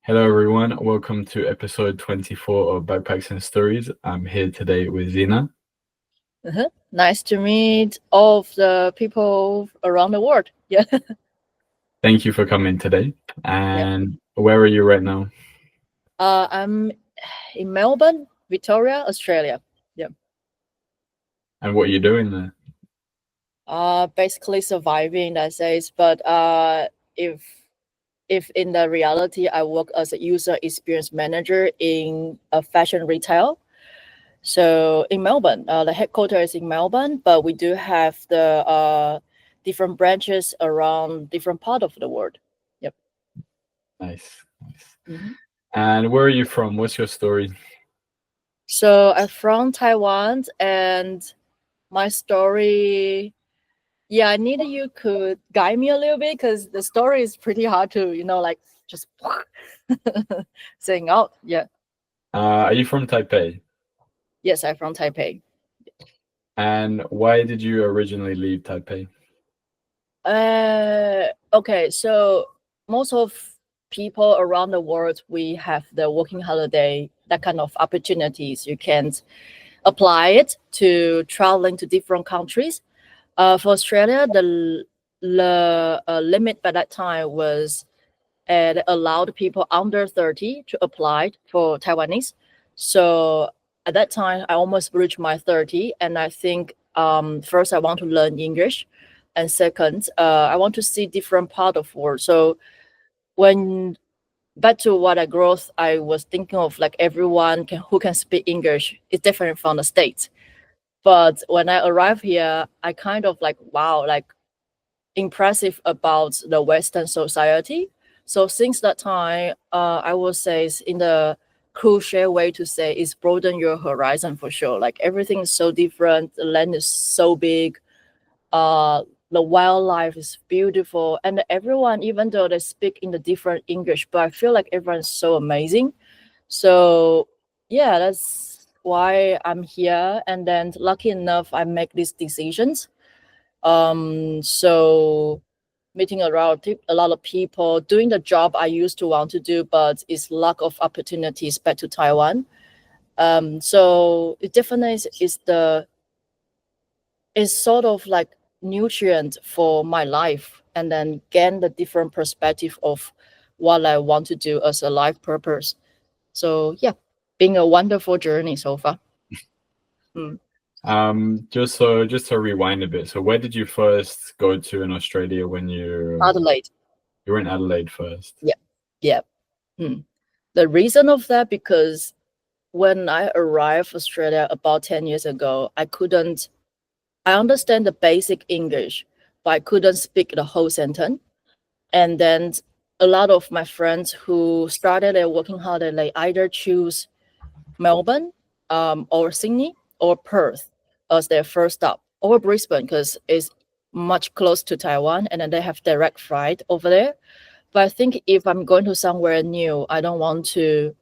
Hello, everyone. Welcome to episode 24 of Backpacks and Stories. I'm here today with Zena. Nice to meet all of the people around the world. Yeah. Thank you for coming today. Yeah. And where are you right now? I'm in Melbourne, Victoria, Australia. Yeah. And what are you doing there? Basically surviving that says, but if if in the reality I work as a user experience manager in a fashion retail. So in Melbourne, the headquarters is in Melbourne, but we do have the different branches around different part of the world. Yep. Nice. Mm-hmm. And where are you from? What's your story? So I'm from Taiwan, and my story, yeah, I need you could guide me a little bit because the story is pretty hard to, like just saying out. Yeah. Are you from Taipei? Yes, I'm from Taipei. And why did you originally leave Taipei? Okay, so most of people around the world, we have the working holiday, that kind of opportunities. You can apply it to traveling to different countries. For Australia, the limit by that time was it allowed people under 30 to apply for Taiwanese. So at that time, I almost reached my 30, and I think first I want to learn English, and second, I want to see different part of world. So when back to what I growth, I was thinking of like everyone who can speak English is different from the States. But when I arrived here, I kind of like, wow, like impressive about the Western society. So since that time, I would say it's in the crucial way to say is broaden your horizon for sure. Like everything is so different. The land is so big. The wildlife is beautiful, and everyone, even though they speak in the different English, but I feel like everyone's so amazing. So yeah, that's why I'm here. And then lucky enough, I make these decisions. So meeting around a lot of people, doing the job I used to want to do, but it's lack of opportunities back to Taiwan. So it definitely is sort of like nutrient for my life, and then gain the different perspective of what I want to do as a life purpose. So yeah, being a wonderful journey so far. Mm. Just to rewind a bit. So where did you first go to in Australia when Adelaide. you were in Adelaide first? Yeah. Yeah. Mm. The reason of that, because when I arrived Australia about 10 years ago, I understand the basic English, but I couldn't speak the whole sentence. And then a lot of my friends who started their working holiday, they either choose Melbourne, or Sydney, or Perth as their first stop, or Brisbane because it's much close to Taiwan, and then they have direct flight over there. But I think if I'm going to somewhere new, I don't want to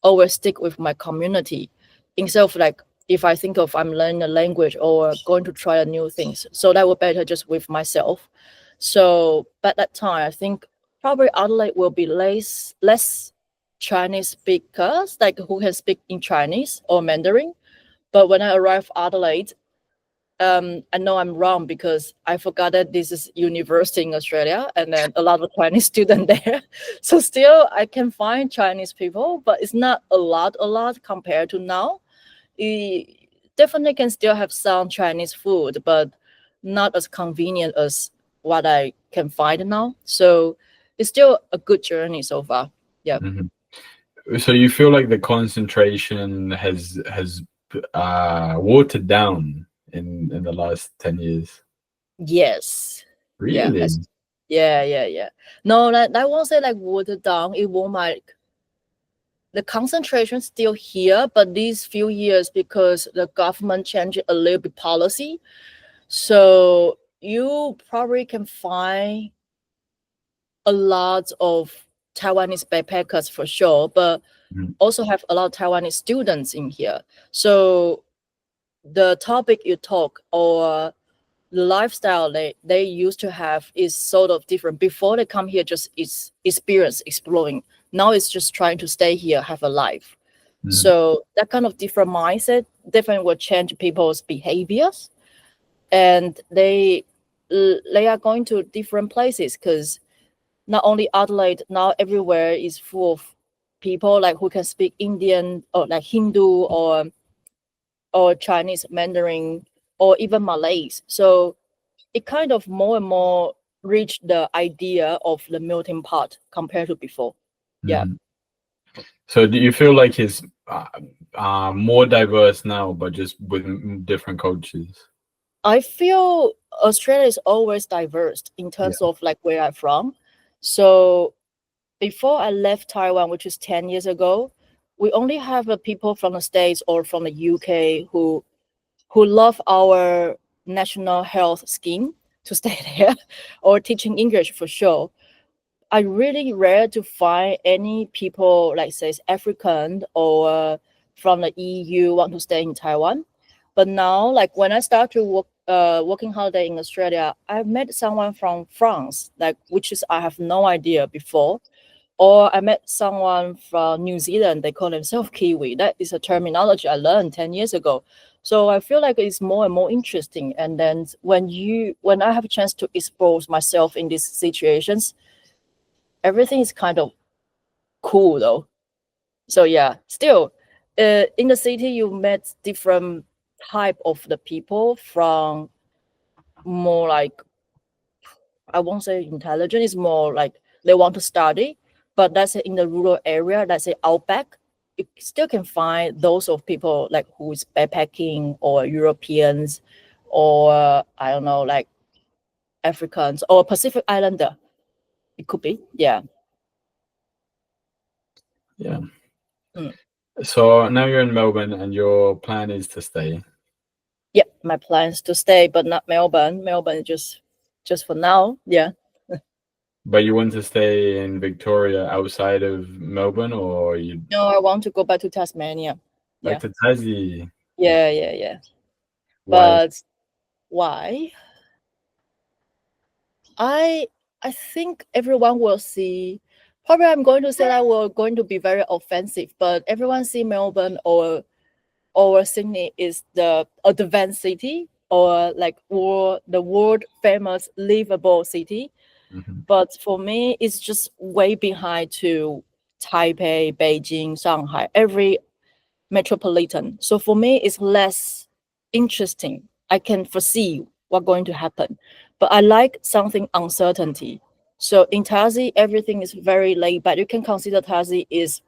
always stick with my community. Instead of like, if I think of I'm learning a language or going to try a new things, so that would better just with myself. So at that time, I think probably Adelaide will be less Chinese speakers, like who can speak in Chinese or Mandarin. But when I arrived Adelaide, I know I'm wrong because I forgot that this is university in Australia, and then a lot of Chinese students there. So still I can find Chinese people, but it's not a lot compared to now. It definitely can still have some Chinese food, but not as convenient as what I can find now. So it's still a good journey so far. Yeah. Mhm. So you feel like the concentration has watered down in the last 10 years? Yes. Yeah. Really? Yeah. No, I won't say like watered down. It won't like the concentration still here, but these few years because the government changed a little bit policy, so you probably can find a lot of Taiwanese backpackers for sure, but Mhm. also have a lot of Taiwanese students in here. So the topic you talk or the lifestyle they used to have is sort of different. Before they come here, just is experience exploring. Now it's just trying to stay here, have a life. Mm. So that kind of different mindset definitely will change people's behaviors, and they are going to different places because not only Adelaide, now everywhere is full of people like who can speak Indian or like Hindu or Chinese Mandarin or even Malays. So it kind of more and more reached the idea of the melting pot compared to before. Yeah. Mhm. So do you feel like it's more diverse now, but just with different cultures? I feel Australia is always diverse in Yeah. terms of like where I'm from. So before I left Taiwan, which is 10 years ago, we only have people from the States or from the UK who love our national health scheme to stay there or teaching English for sure. I really rare to find any people like say African or from the EU want to stay in Taiwan. But now, like when I start to working holiday in Australia, I met someone from France, like which is I have no idea before. Or I met someone from New Zealand. They call themselves Kiwi. That is a terminology I learned 10 years ago. So I feel like it's more and more interesting. And then when I have a chance to expose myself in these situations, everything is kind of cool though. So yeah, still, in the city you met different type of the people from more like I won't say intelligent. It's more like they want to study, but that's in the rural area. That's say outback. You still can find those of people like who is backpacking or Europeans, or I don't know, like Africans or Pacific Islander. It could be, yeah. Yeah. Mm. So now you're in Melbourne and your plan is to stay, Yeah, my plans to stay, but not Melbourne. Melbourne just for now. Yeah. but you want to stay in Victoria outside of Melbourne, or you No, I want to go back to Tasmania. back Yeah. to Tassie? Yeah. Why? But why? I I think everyone will see. Probably I'm going to say that we're going to be very offensive, but everyone see Melbourne or Sydney is the advanced city or like the world famous livable city. Mhm. But for me, it's just way behind to Taipei, Beijing, Shanghai, every metropolitan. So for me, it's less interesting. I can foresee what's going to happen, but I like something uncertainty. So in Tassie, everything is very laid back. You can consider Tassie is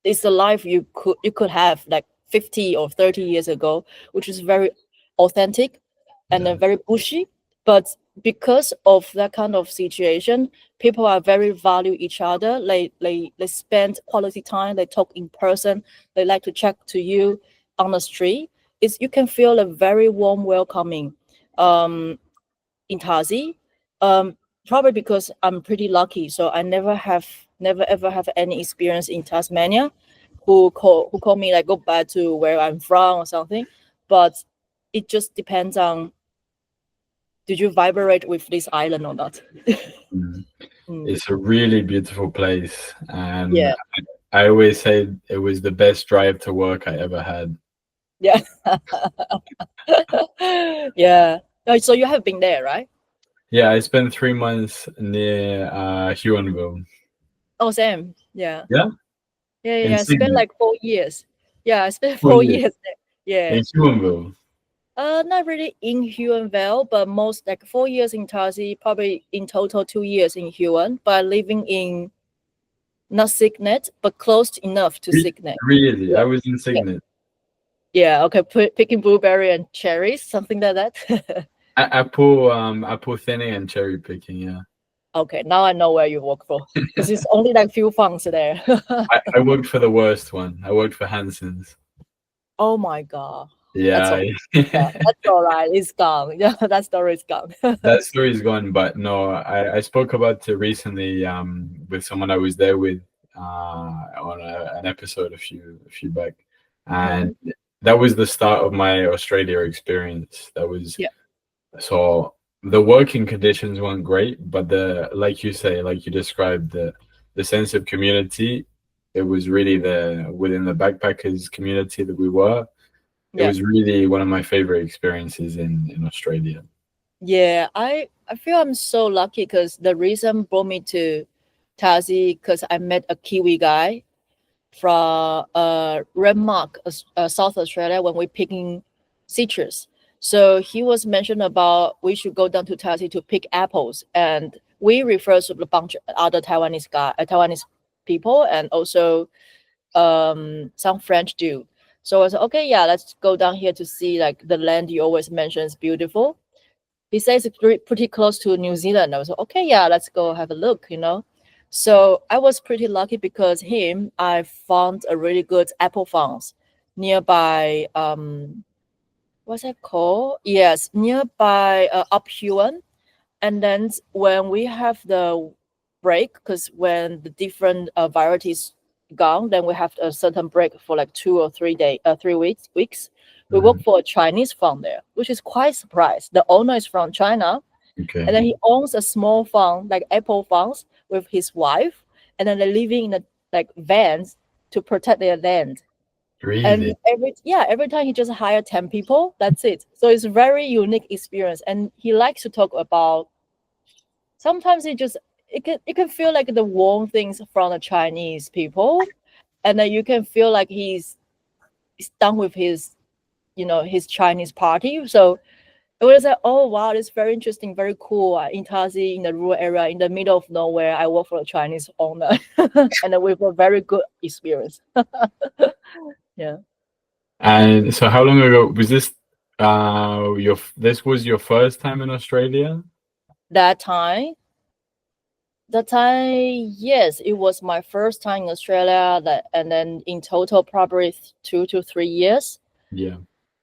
the life you could have like 50 or 30 years ago, which is very authentic and Yeah. then very bushy. But because of that kind of situation, people are very value each other. They spend quality time, they talk in person, they like to check to you on the street. It's you can feel a very warm welcoming in Tazi. Probably because I'm pretty lucky, so I never ever have any experience in Tasmania who call me like go back to where I'm from or something. But it just depends on did you vibrate with this island or not. Mm. Mm, It's a really beautiful place, and yeah, I always say it was the best drive to work I ever had. yeah. Yeah. So you have been there, right? Yeah, I spent 3 months near Huonville. Oh, same. Yeah. Yeah, in I spent Sydney. like 4 years. Yeah, I spent 4 years years there. Yeah. in Huonville. Not really in Huonville, but most like 4 years in Tassie, probably in total 2 years in Huon, but living in not Signet, but close enough to Signet. Really, Yeah. I was in Yeah. Signet. Yeah. Okay. Picking blueberry and cherries, something like that. Apple thinning and cherry picking. Yeah, Okay. Now I know where you work for because it's only like few farms there. I worked for the worst one. I worked for Hanson's. Oh my God. That's Yeah, all. Yeah. That's all right. It's gone. Yeah. That story is gone. that story's gone. But no, I spoke about it recently with someone I was there with on an episode a few back, and Mhm. that was the start of my Australia experience. That was Yeah. so the working conditions weren't great, but the like you say, like you described, the the sense of community. It was really within the backpackers community that we were. It Yeah. was really one of my favorite experiences in Australia. Yeah, I feel I'm so lucky because the reason brought me to Tassie because I met a Kiwi guy from Renmark, South Australia, when we're picking citrus. So he was mentioned about we should go down to Tassie to pick apples, and we refer to a bunch of other Taiwanese people, and also some French do. So I said, okay, yeah, let's go down here to see like the land you always mention is beautiful. He says it's pretty close to New Zealand. I was like, okay, yeah, let's go have a look, you know. So I was pretty lucky because I found a really good apple farms nearby. What's that called? Yes, nearby Up Huon. And then when we have the break, because when the different varieties gone, then we have a certain break for like 3 weeks. We work for a Chinese farm there, which is quite surprised. The owner is from China, Okay. and then he owns a small farm, like apple farms, with his wife, and then they're living in the like vans to protect their land. Really? And every time he just hire 10 people, that's it. So it's a very unique experience. And he likes to talk about sometimes it can feel like the warm things from the Chinese people. And then you can feel like he's done with his his Chinese party. So it was like, oh wow, it's very interesting, very cool. In Tassie, in the rural area, in the middle of nowhere, I work for a Chinese owner, and then with a very good experience. Yeah. And so, how long ago was this? This was your first time in Australia? That time, yes, it was my first time in Australia. And then in total, probably 2 to 3 years. Yeah.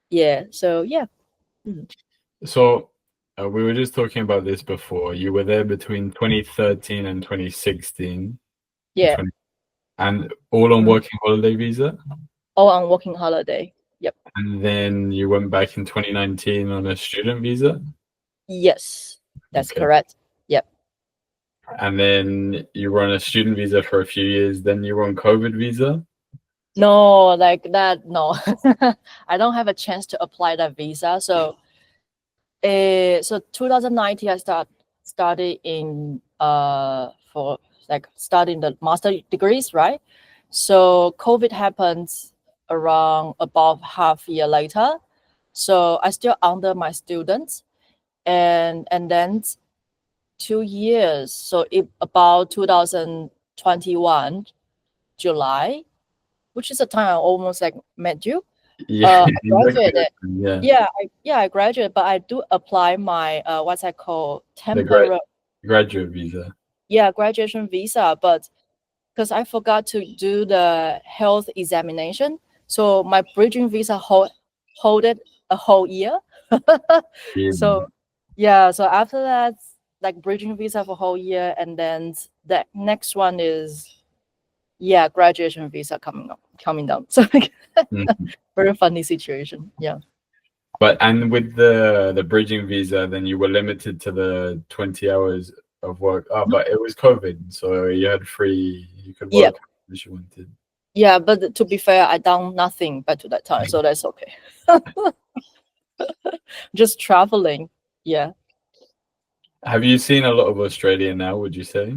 Yeah. So yeah. So we were just talking about this before. You were there between 2013 and 2016. Yeah. And all on working holiday visa? All on working holiday. Yep. And then you went back in 2019 on a student visa? Yes, that's Okay. correct. Yep. And then you were on a student visa for a few years. Then you were on COVID visa? No, like that. No, I don't have a chance to apply that visa. So, 2019, I studied in for like studying the master degrees, right? So COVID happened around about half year later. So I still under my students, and then 2 years. So about 2021 July, which is the time I almost like met you. Yeah, I graduated. yeah. I graduated, but I do apply my what's that called The temporary graduate visa. graduation visa, but because I forgot to do the health examination, so my bridging visa hold it a whole year. So so after that, like bridging visa for a whole year, and then the next one is graduation visa coming down. So like, very funny situation. Yeah. And with the bridging visa, then you were limited to the 20 hours of work. Oh, but it was COVID, so you could work as you wanted. Yeah, but to be fair, I done nothing back to that time, so that's okay. Just traveling. Yeah. Have you seen a lot of Australia now, would you say?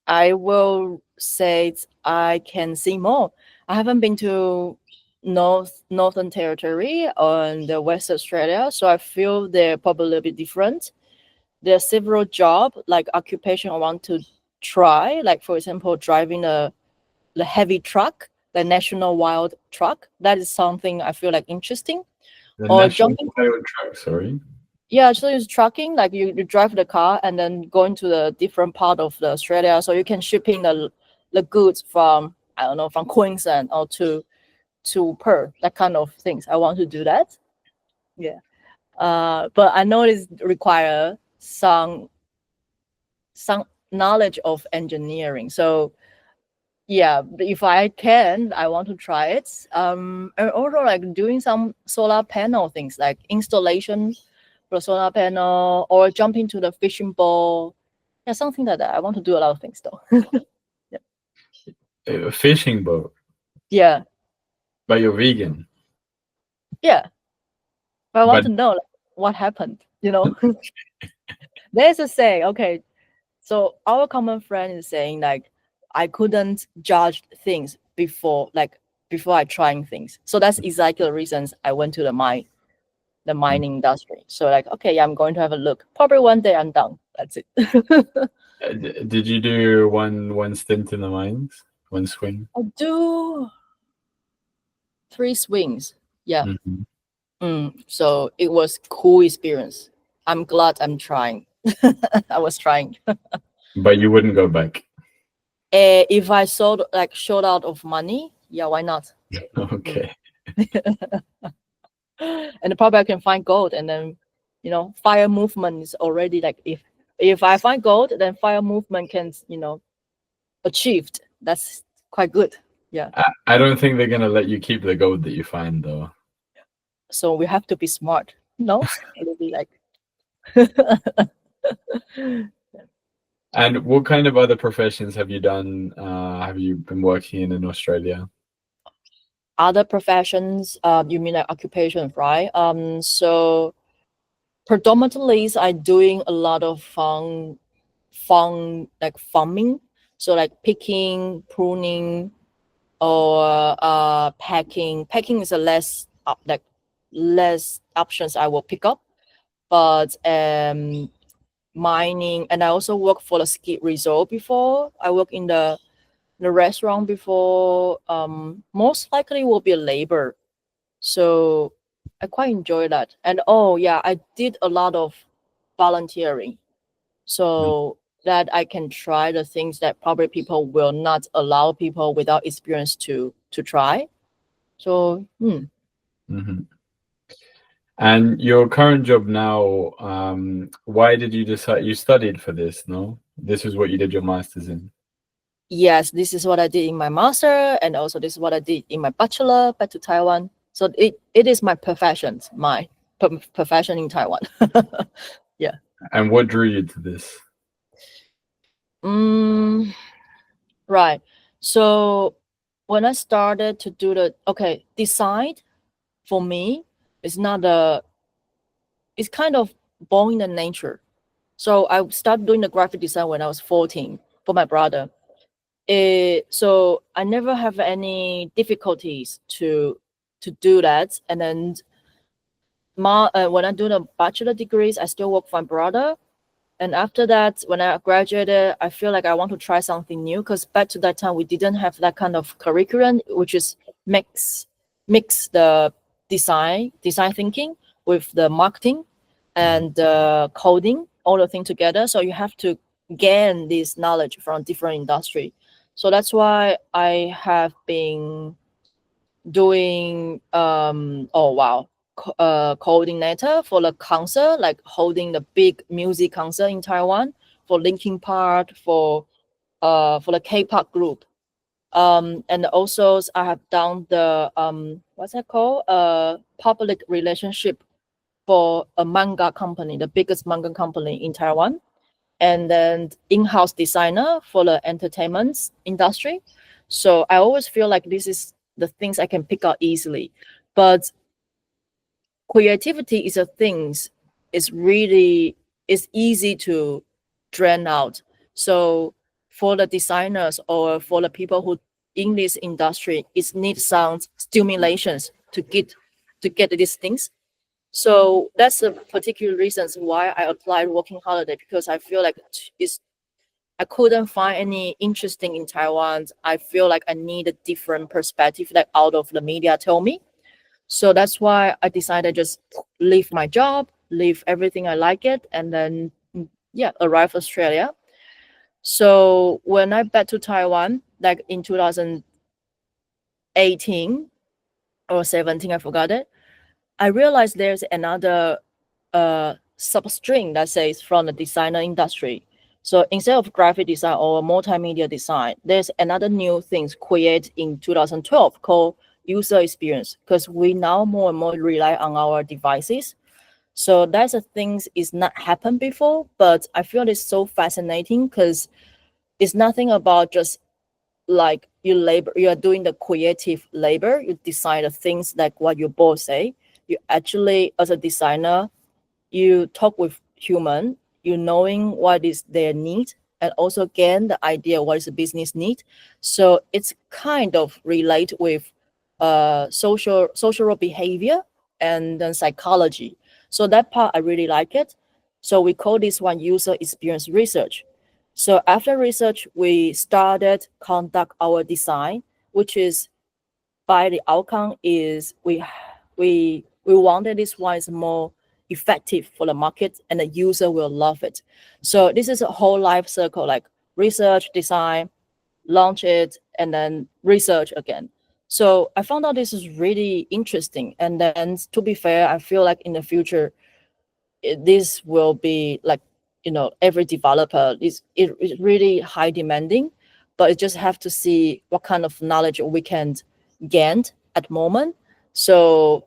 I will say I can see more. I haven't been to Northern Territory or the West Australia, so I feel they're probably a little bit different. There are several jobs, like occupation I want to try, like for example, driving the heavy truck, the national wild truck. That is something I feel like interesting. Or jumping wild truck, sorry. Yeah, so it's trucking, like you drive the car and then going to the different part of the Australia, so you can shipping the goods from, I don't know, from Queensland or to Perth, that kind of things. I want to do that. Yeah. But I know it require some knowledge of engineering. So yeah, if I can, I want to try it. And also like doing some solar panel things, like installation for solar panel, or jumping to the fishing boat, Yeah, something like that. I want to do a lot of things though. A fishing boat, Yeah, but you're vegan. yeah. But I want But to know like, what happened. There's a saying. Okay, so our common friend is saying like I couldn't judge things before I trying things. So that's exactly the reasons I went to the mining industry. So like, okay, yeah, I'm going to have a look. Probably one day I'm done. That's it. did you do one stint in the mines? One swing? I do 3 swings. Yeah. So it was cool experience. I'm glad I'm trying. I was trying. But you wouldn't go back. If I short out of money, yeah, why not? Okay. And probably I can find gold, and then fire movement is already like if I find gold, then fire movement can achieved. That's quite good. Yeah. I don't think they're gonna let you keep the gold that you find though. So we have to be smart. No, it'll be like. And what kind of other professions have you done? Have you been working in Australia? Other professions, you mean like occupations, right? So predominantly I doing a lot of fun like farming. So like picking, pruning, or packing. Packing is a less options I will pick up, but mining, and I also work for the ski resort before. I work in the restaurant before. Most likely will be a labor. So I quite enjoy that. And oh yeah, I did a lot of volunteering, so that I can try the things that probably people will not allow people without experience to try. So And your current job now, why did you decide you studied for this? No, this is what you did your master's in. yes, this is what I did in my master, and also this is what I did in my bachelor back to Taiwan. So it is my profession, profession in Taiwan. Yeah. And what drew you to this? Right. So when I started to do design, for me, it's kind of born in the nature. So I started doing the graphic design when I was 14 for my brother. So I never have any difficulties to do that. And then when I do the bachelor degrees, I still work for my brother. And after that, when I graduated, I feel like I want to try something new, because back to that time, we didn't have that kind of curriculum, which is mix the design thinking with the marketing and coding, all the things together. So you have to gain this knowledge from different industry. So that's why I have been doing coordinator for the concert, like holding the big music concert in Taiwan for Linkin Park, for the K-pop group. And also I have done the what's that called? Public relationship for a manga company, the biggest manga company in Taiwan. And then in-house designer for the entertainment industry. So I always feel like this is the things I can pick up easily. But creativity is a things it's easy to drain out. So for the designers or for the people who in this industry, it needs some stimulations to get these things. So that's the particular reasons why I applied working holiday, because I feel like I couldn't find any interesting in Taiwan. I feel like I need a different perspective, like out of the media tell me. So that's why I decided just leave my job, leave everything I like it, and then arrive Australia. So when I back to Taiwan, like in 2018 or 17, I forgot it, I realized there's another substring that says from the designer industry. So instead of graphic design or multimedia design, there's another new thing created in 2012 called user experience, because we now more and more rely on our devices. So that's a things is not happened before, but I feel it's so fascinating because it's nothing about just like you are doing the creative labor, you design the things like what your boss say. You actually, as a designer, you talk with human, you knowing what is their need, and also again the idea what is the business need. So it's kind of relate with social behavior and then psychology. So that part I really like it. So we call this one user experience research. So after research, we started conduct our design, which is by the outcome is we wanted this one is more effective for the market and the user will love it. So this is a whole life circle, like research, design, launch it, and then research again. So I found out this is really interesting. And then to be fair, I feel like in the future, this will be like, every developer is really high demanding, but it just have to see what kind of knowledge we can gain at the moment. So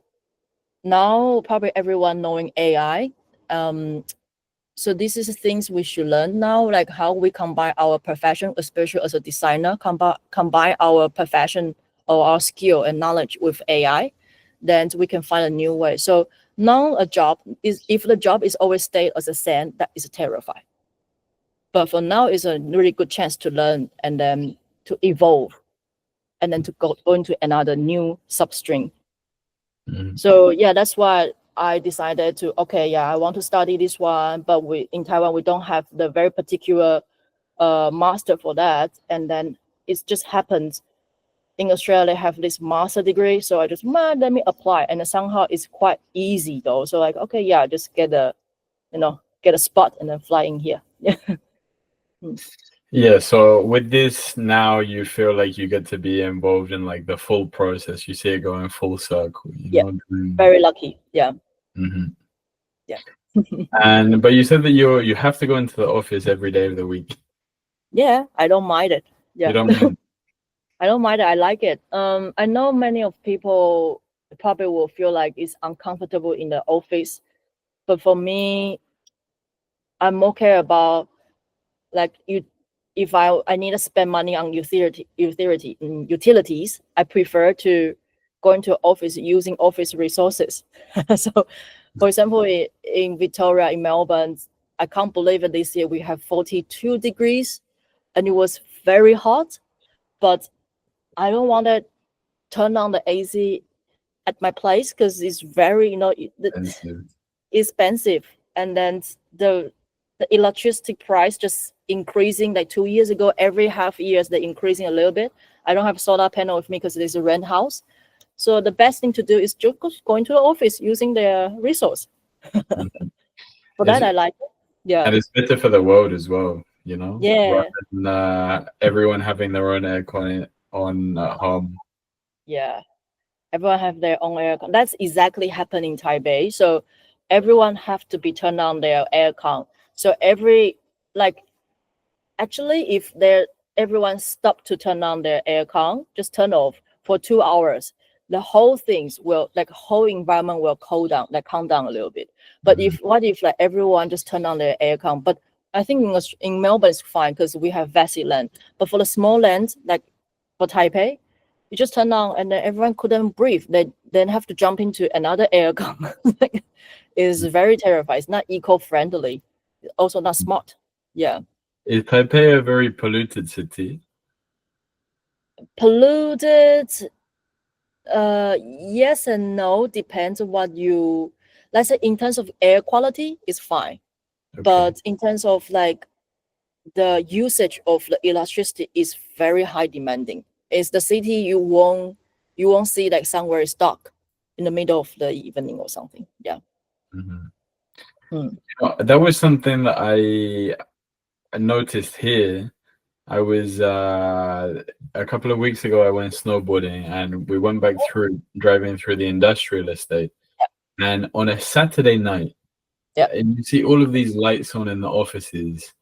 now probably everyone knowing AI. So this is the things we should learn now, like how we combine our profession, especially as a designer, combine our profession or our skill and knowledge with AI, then we can find a new way. So now a job is, if the job is always stay as a same, that is terrifying. But for now, it's a really good chance to learn and then to evolve and then to go into another new substring. So yeah, that's why I decided to, okay, yeah, I want to study this one, but we in Taiwan we don't have the very particular master for that, and then it just happens in Australia have this master degree, so I just let me apply, and somehow it's quite easy though. So like, okay, yeah, just get a spot and then fly in here. Yeah. Yeah, so with this now you feel like you get to be involved in like the full process. You see it going full circle, Yeah. Very lucky. Yeah. Mhm. Yeah. And but you said that you have to go into the office every day of the week. Yeah, I don't mind it. Yeah. You don't mind? I don't mind it. I like it. I know many of people probably will feel like it's uncomfortable in the office, but for me, I'm okay about like you. If I need to spend money on utilities, I prefer to go into office using office resources. So, for example, in Victoria, in Melbourne, I can't believe it. This year we have 42 degrees, and it was very hot. But I don't want to turn on the AC at my place because it's very expensive, and then the electricity price just increasing. Like 2 years ago, every half years they're increasing a little bit. I don't have a solar panel with me because there's a rent house. So the best thing to do is just go into the office using their resource. For that, I like it. Yeah. And it's better for the world as well, Yeah. rather than everyone having their own aircon on at home. Yeah. Everyone have their own aircon. That's exactly happening in Taipei. So everyone have to be turned on their aircon. So actually, if everyone stop to turn on their aircon, just turn off for 2 hours, the whole whole environment will calm down a little bit. But what if like everyone just turn on their aircon? But I think in Melbourne it's fine because we have vast land. But for the small land, like for Taipei, you just turn on and then everyone couldn't breathe. They then have to jump into another aircon. It's very terrifying. It's not eco-friendly. Also not smart. Yeah. Is Taipei a very polluted city? Polluted, yes and no. Depends on what you, let's say in terms of air quality, it's fine. Okay. But in terms of like the usage of the electricity is very high demanding. It's the city you won't see like somewhere is dark in the middle of the evening or something. Yeah. That was something that I noticed here. I was a couple of weeks ago I went snowboarding and we went back through driving through the industrial estate. And on a Saturday night, and you see all of these lights on in the offices.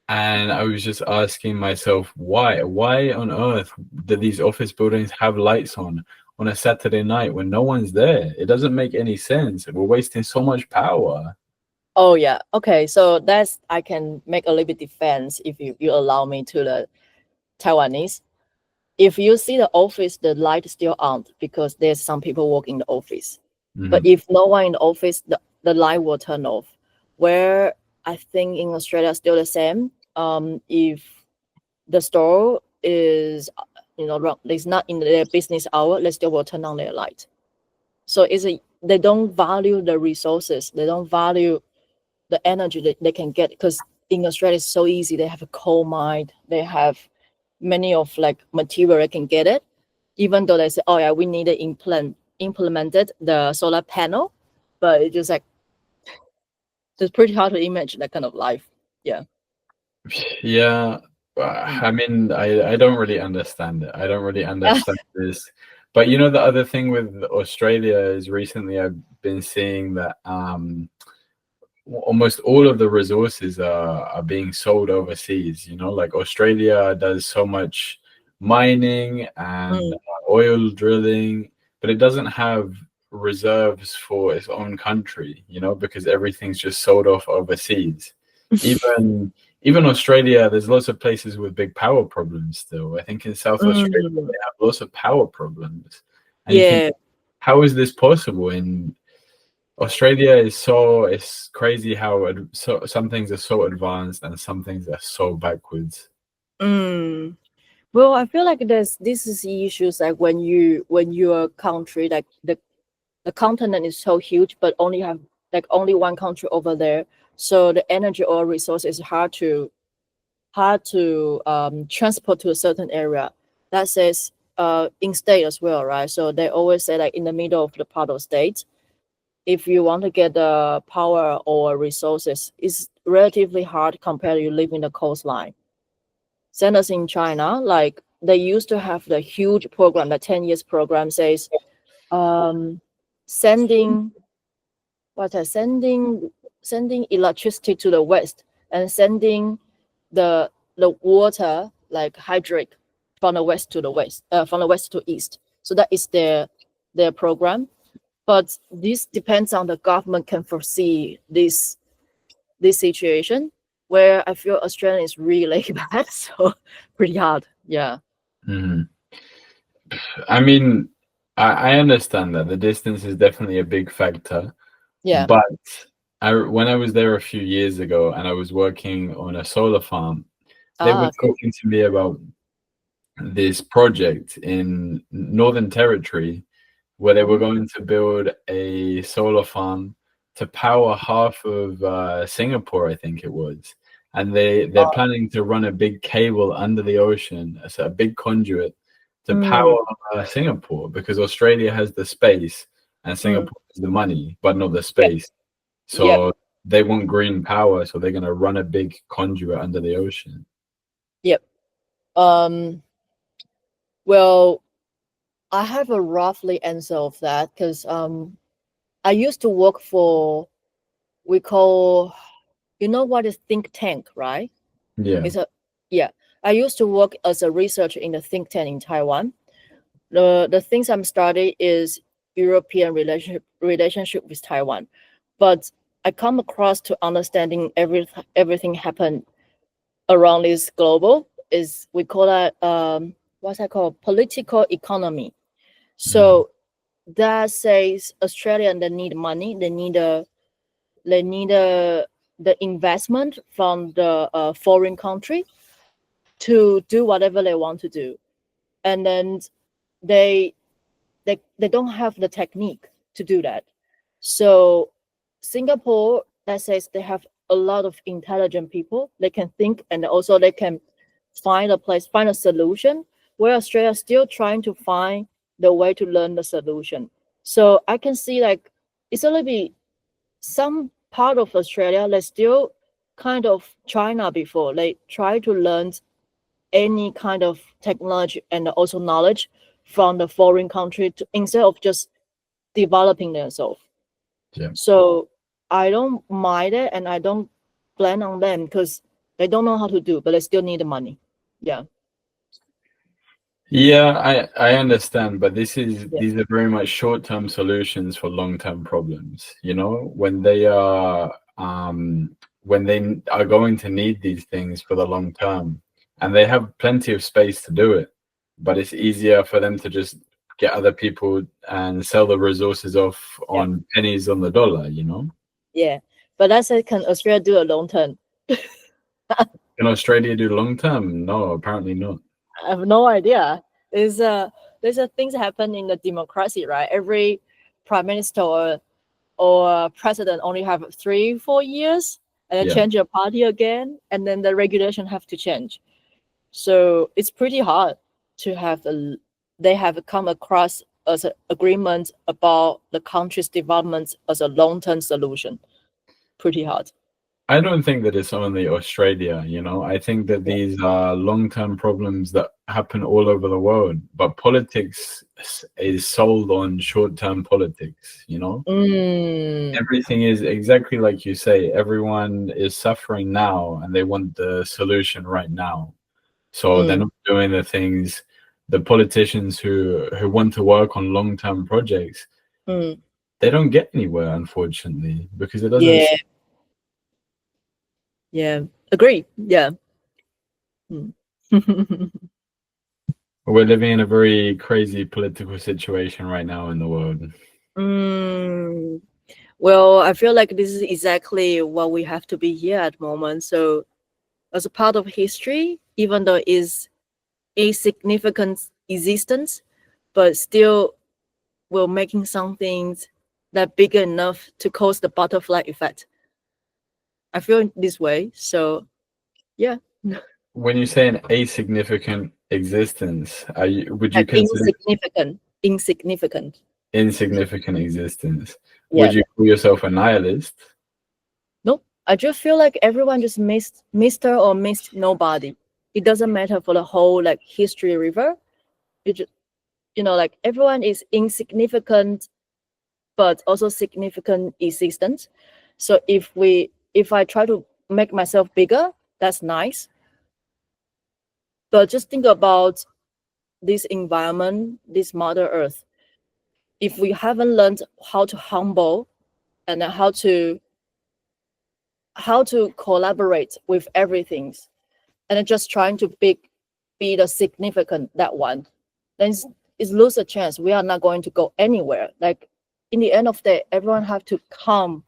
And I was just asking myself, why on earth do these office buildings have lights on? on a Saturday night when no one's there. It doesn't make any sense. We're wasting so much power. Oh yeah. Okay. So that's I can make a little bit defense if you allow me to the Taiwanese. If you see the office, the light is still on because there's some people working in the office. But if no one in the office, the light will turn off. Where I think in Australia still the same. If the store is it's not in their business hour, they still will turn on their light. So they don't value the resources. They don't value the energy that they can get, because in Australia it's so easy. They have a coal mine. They have many of like material they can get it. Even though they say, oh yeah, we need to implemented the solar panel, but it's just like it's pretty hard to imagine that kind of life. Yeah. Yeah. I mean, I don't really understand it. I don't really understand this. But you know, the other thing with Australia is recently I've been seeing that almost all of the resources are being sold overseas. You know, like Australia does so much mining and oil drilling, but it doesn't have reserves for its own country, you know, because everything's just sold off overseas. Even Australia, there's lots of places with big power problems still. I think in South Australia they have lots of power problems. And you think, how is this possible? In Australia it's crazy how some things are so advanced and some things are so backwards. Well, I feel like this is issues like when your country, like the continent is so huge, but only have like only one country over there, so the energy or resource is hard to transport to a certain area. That says in state as well, right? So they always say like in the middle of the part of state, if you want to get the power or resources, it's relatively hard compared to you live in the coastline. Same as in China, like they used to have the huge program, the 10 years program says sending sending electricity to the west and sending the water like hydrate from the west to east. So that is their program. But this depends on the government can foresee this situation, where I feel Australia is really bad, so pretty hard. Yeah. I mean, I understand that the distance is definitely a big factor. Yeah. But when I was there a few years ago and I was working on a solar farm, they were talking to me about this project in Northern Territory where they were going to build a solar farm to power half of Singapore, I think it was. And they're planning to run a big cable under the ocean, so a big conduit to power Singapore, because Australia has the space and Singapore has the money, but not the space. So they want green power, so they're going to run a big conduit under the ocean. Yep. Well, I have a roughly answer of that because I used to work for, we call, you know what is think tank, right? Yeah. I used to work as a researcher in the think tank in Taiwan. The things I'm studying is European relationship with Taiwan, but I come across to understanding everything happened around this global is, we call that what's that called, political economy. So that says Australia, they need money, they need the investment from the foreign country to do whatever they want to do, and then they don't have the technique to do that. So Singapore, that says they have a lot of intelligent people. They can think, and also they can find a solution, where Australia is still trying to find the way to learn the solution. So I can see like it's a little bit, some part of Australia, they still kind of China before. They try to learn any kind of technology and also knowledge from the foreign country instead of just developing themselves. So I don't mind it, and I don't blame on them because they don't know how to do, but they still need the money. Yeah. Yeah, I understand, but Yeah, these are very much short-term solutions for long-term problems. You know, when they are going to need these things for the long term, and they have plenty of space to do it, but it's easier for them to just get other people and sell the resources off yeah, on pennies on the dollar, you know? yeah. But I said, can Australia do a long term? Can Australia do long term? No, apparently not. I have no idea. There's a things happen in the democracy, right? Every prime minister or president only have 3 4 years, and then Yeah. change your party again, and then the regulation have to change. So it's pretty hard to have they have come across as an agreement about the country's development as a long-term solution. Pretty hard. I don't think that it's only Australia, you know. I think that Yeah. these are long-term problems that happen all over the world, but politics is sold on short-term politics, you know. Mm, Everything is exactly like you say. Everyone is suffering now and they want the solution right now. So they're mm, not doing the things the politicians who want to work on long-term projects, mm. they don't get anywhere, unfortunately, because it doesn't. Yeah, yeah. Agree. Yeah. Mm. We're living in a very crazy political situation right now in the world. Mm. Well, I feel like this is exactly what we have to be here at the moment. So, as a part of history, even though it's a significant existence, but still we're making something that big enough to cause the butterfly effect. I feel this way. So, yeah, When you say an asignificant existence, would you like consider insignificant. insignificant existence? Would Yeah. you call yourself a nihilist? Nope. I just feel like everyone just missed Mr. or missed nobody. It doesn't matter for the whole like history river. It just, like everyone is insignificant, but also significant existence. So if I try to make myself bigger, that's nice. But just think about this environment, this Mother Earth. If we haven't learned how to humble and how to collaborate with everything, and then just trying to be the significant that one, then it's lose a chance. We are not going to go anywhere. Like in the end of the day, everyone have to come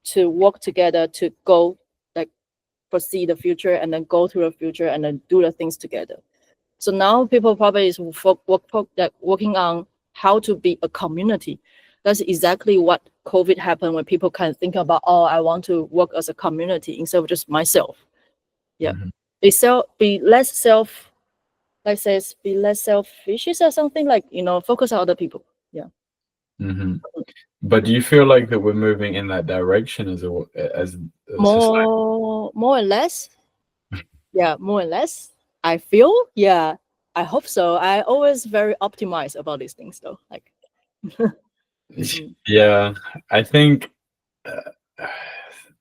to work together to go like foresee the future and then go through the future and then do the things together. So now people probably is working on how to be a community. That's exactly what COVID happened when people kind of think about, oh, I want to work as a community instead of just myself. Yeah. Mhm. Be less self, like says, be less selfish or something like, focus on other people. Yeah. Hmm. But do you feel like that we're moving in that direction as a society? More or less. Yeah, more or less. I feel, yeah. I hope so. I always very optimized about these things though. Like, mm, Yeah, I think uh,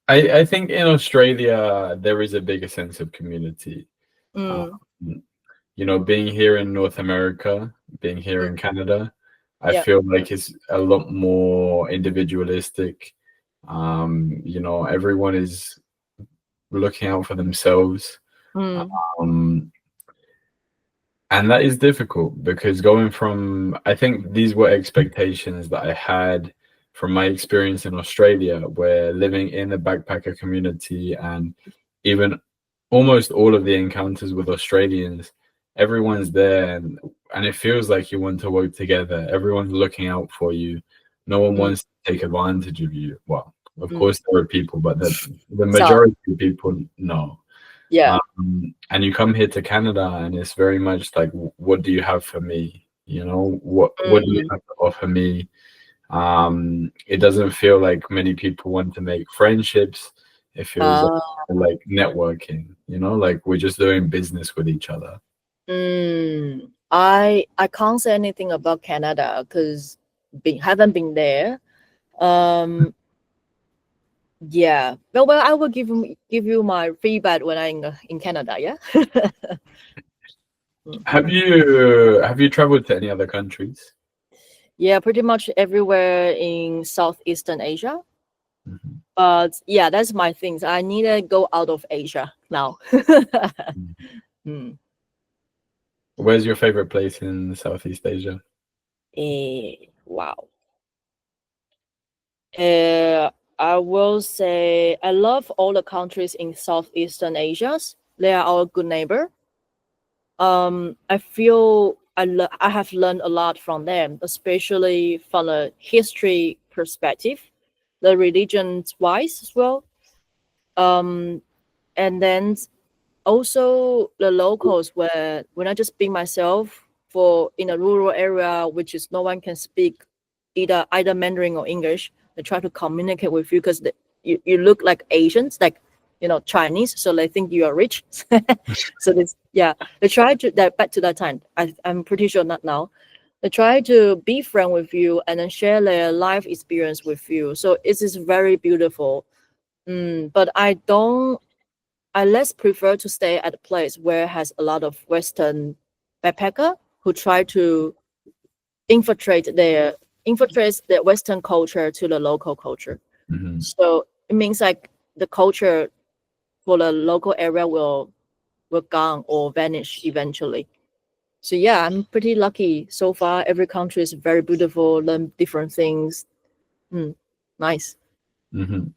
I think in Australia there is a bigger sense of community. Um, mm, you know, being here in North America, being here mm, in Canada, I yeah. feel like it's a lot more individualistic. You know, everyone is looking out for themselves. Mm, Um, and that is difficult because going from, I think these were expectations that I had from my experience in Australia, where living in a backpacker community and even almost all of the encounters with Australians, everyone's there and it feels like you want to work together. Everyone's looking out for you. No one mm, wants to take advantage of you. Well, of mm. course there are people, but the So, majority of people, no. yeah. And you come here to Canada, and it's very much like, what do you have for me? You know, what do you Mm, have to offer me? It doesn't feel like many people want to make friendships. It feels uh, like networking. You know, like we're just doing business with each other. I can't say anything about Canada because haven't been there. Um, yeah. Well, I will give you my feedback when I'm in Canada. Yeah. Have you traveled to any other countries? Yeah, pretty much everywhere in Southeastern Asia. Mhm. But yeah, that's my things. I need to go out of Asia now. Hmm. Where's your favorite place in Southeast Asia? Wow. I will say I love all the countries in Southeastern Asia. They are our good neighbor. I feel I have learned a lot from them, especially from a history perspective, the religions wise as well. Um, and then also the locals, where when I just be myself for in a rural area, which is no one can speak either Mandarin or English, they try to communicate with you because you look like Asians, like Chinese, so they think you are rich. So this, yeah, they try to that back to that time. I'm pretty sure not now. They try to be friend with you and then share their life experience with you. So it is very beautiful. But I less prefer to stay at a place where it has a lot of Western backpacker who try to infiltrate their Western culture to the local culture. Mhm. So it means like the culture for the local area will gone or vanish eventually. So yeah, I'm pretty lucky so far. Every country is very beautiful, learn different things. Nice. Mhm.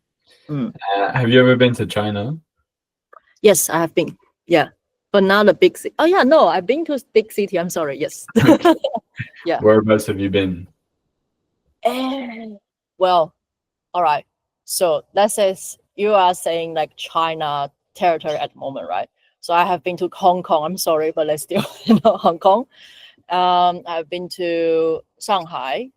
Mm. Have you ever been to China? Yes, I have been. Yeah, but not a big city. Oh yeah, no, I've been to a big city. I'm sorry. Yes. Yeah. Whereabouts have you been? Eh, well, all right. So let's say you are saying like China territory at the moment, right? So I have been to Hong Kong. I'm sorry, but let's still Hong Kong. I've been to Shanghai,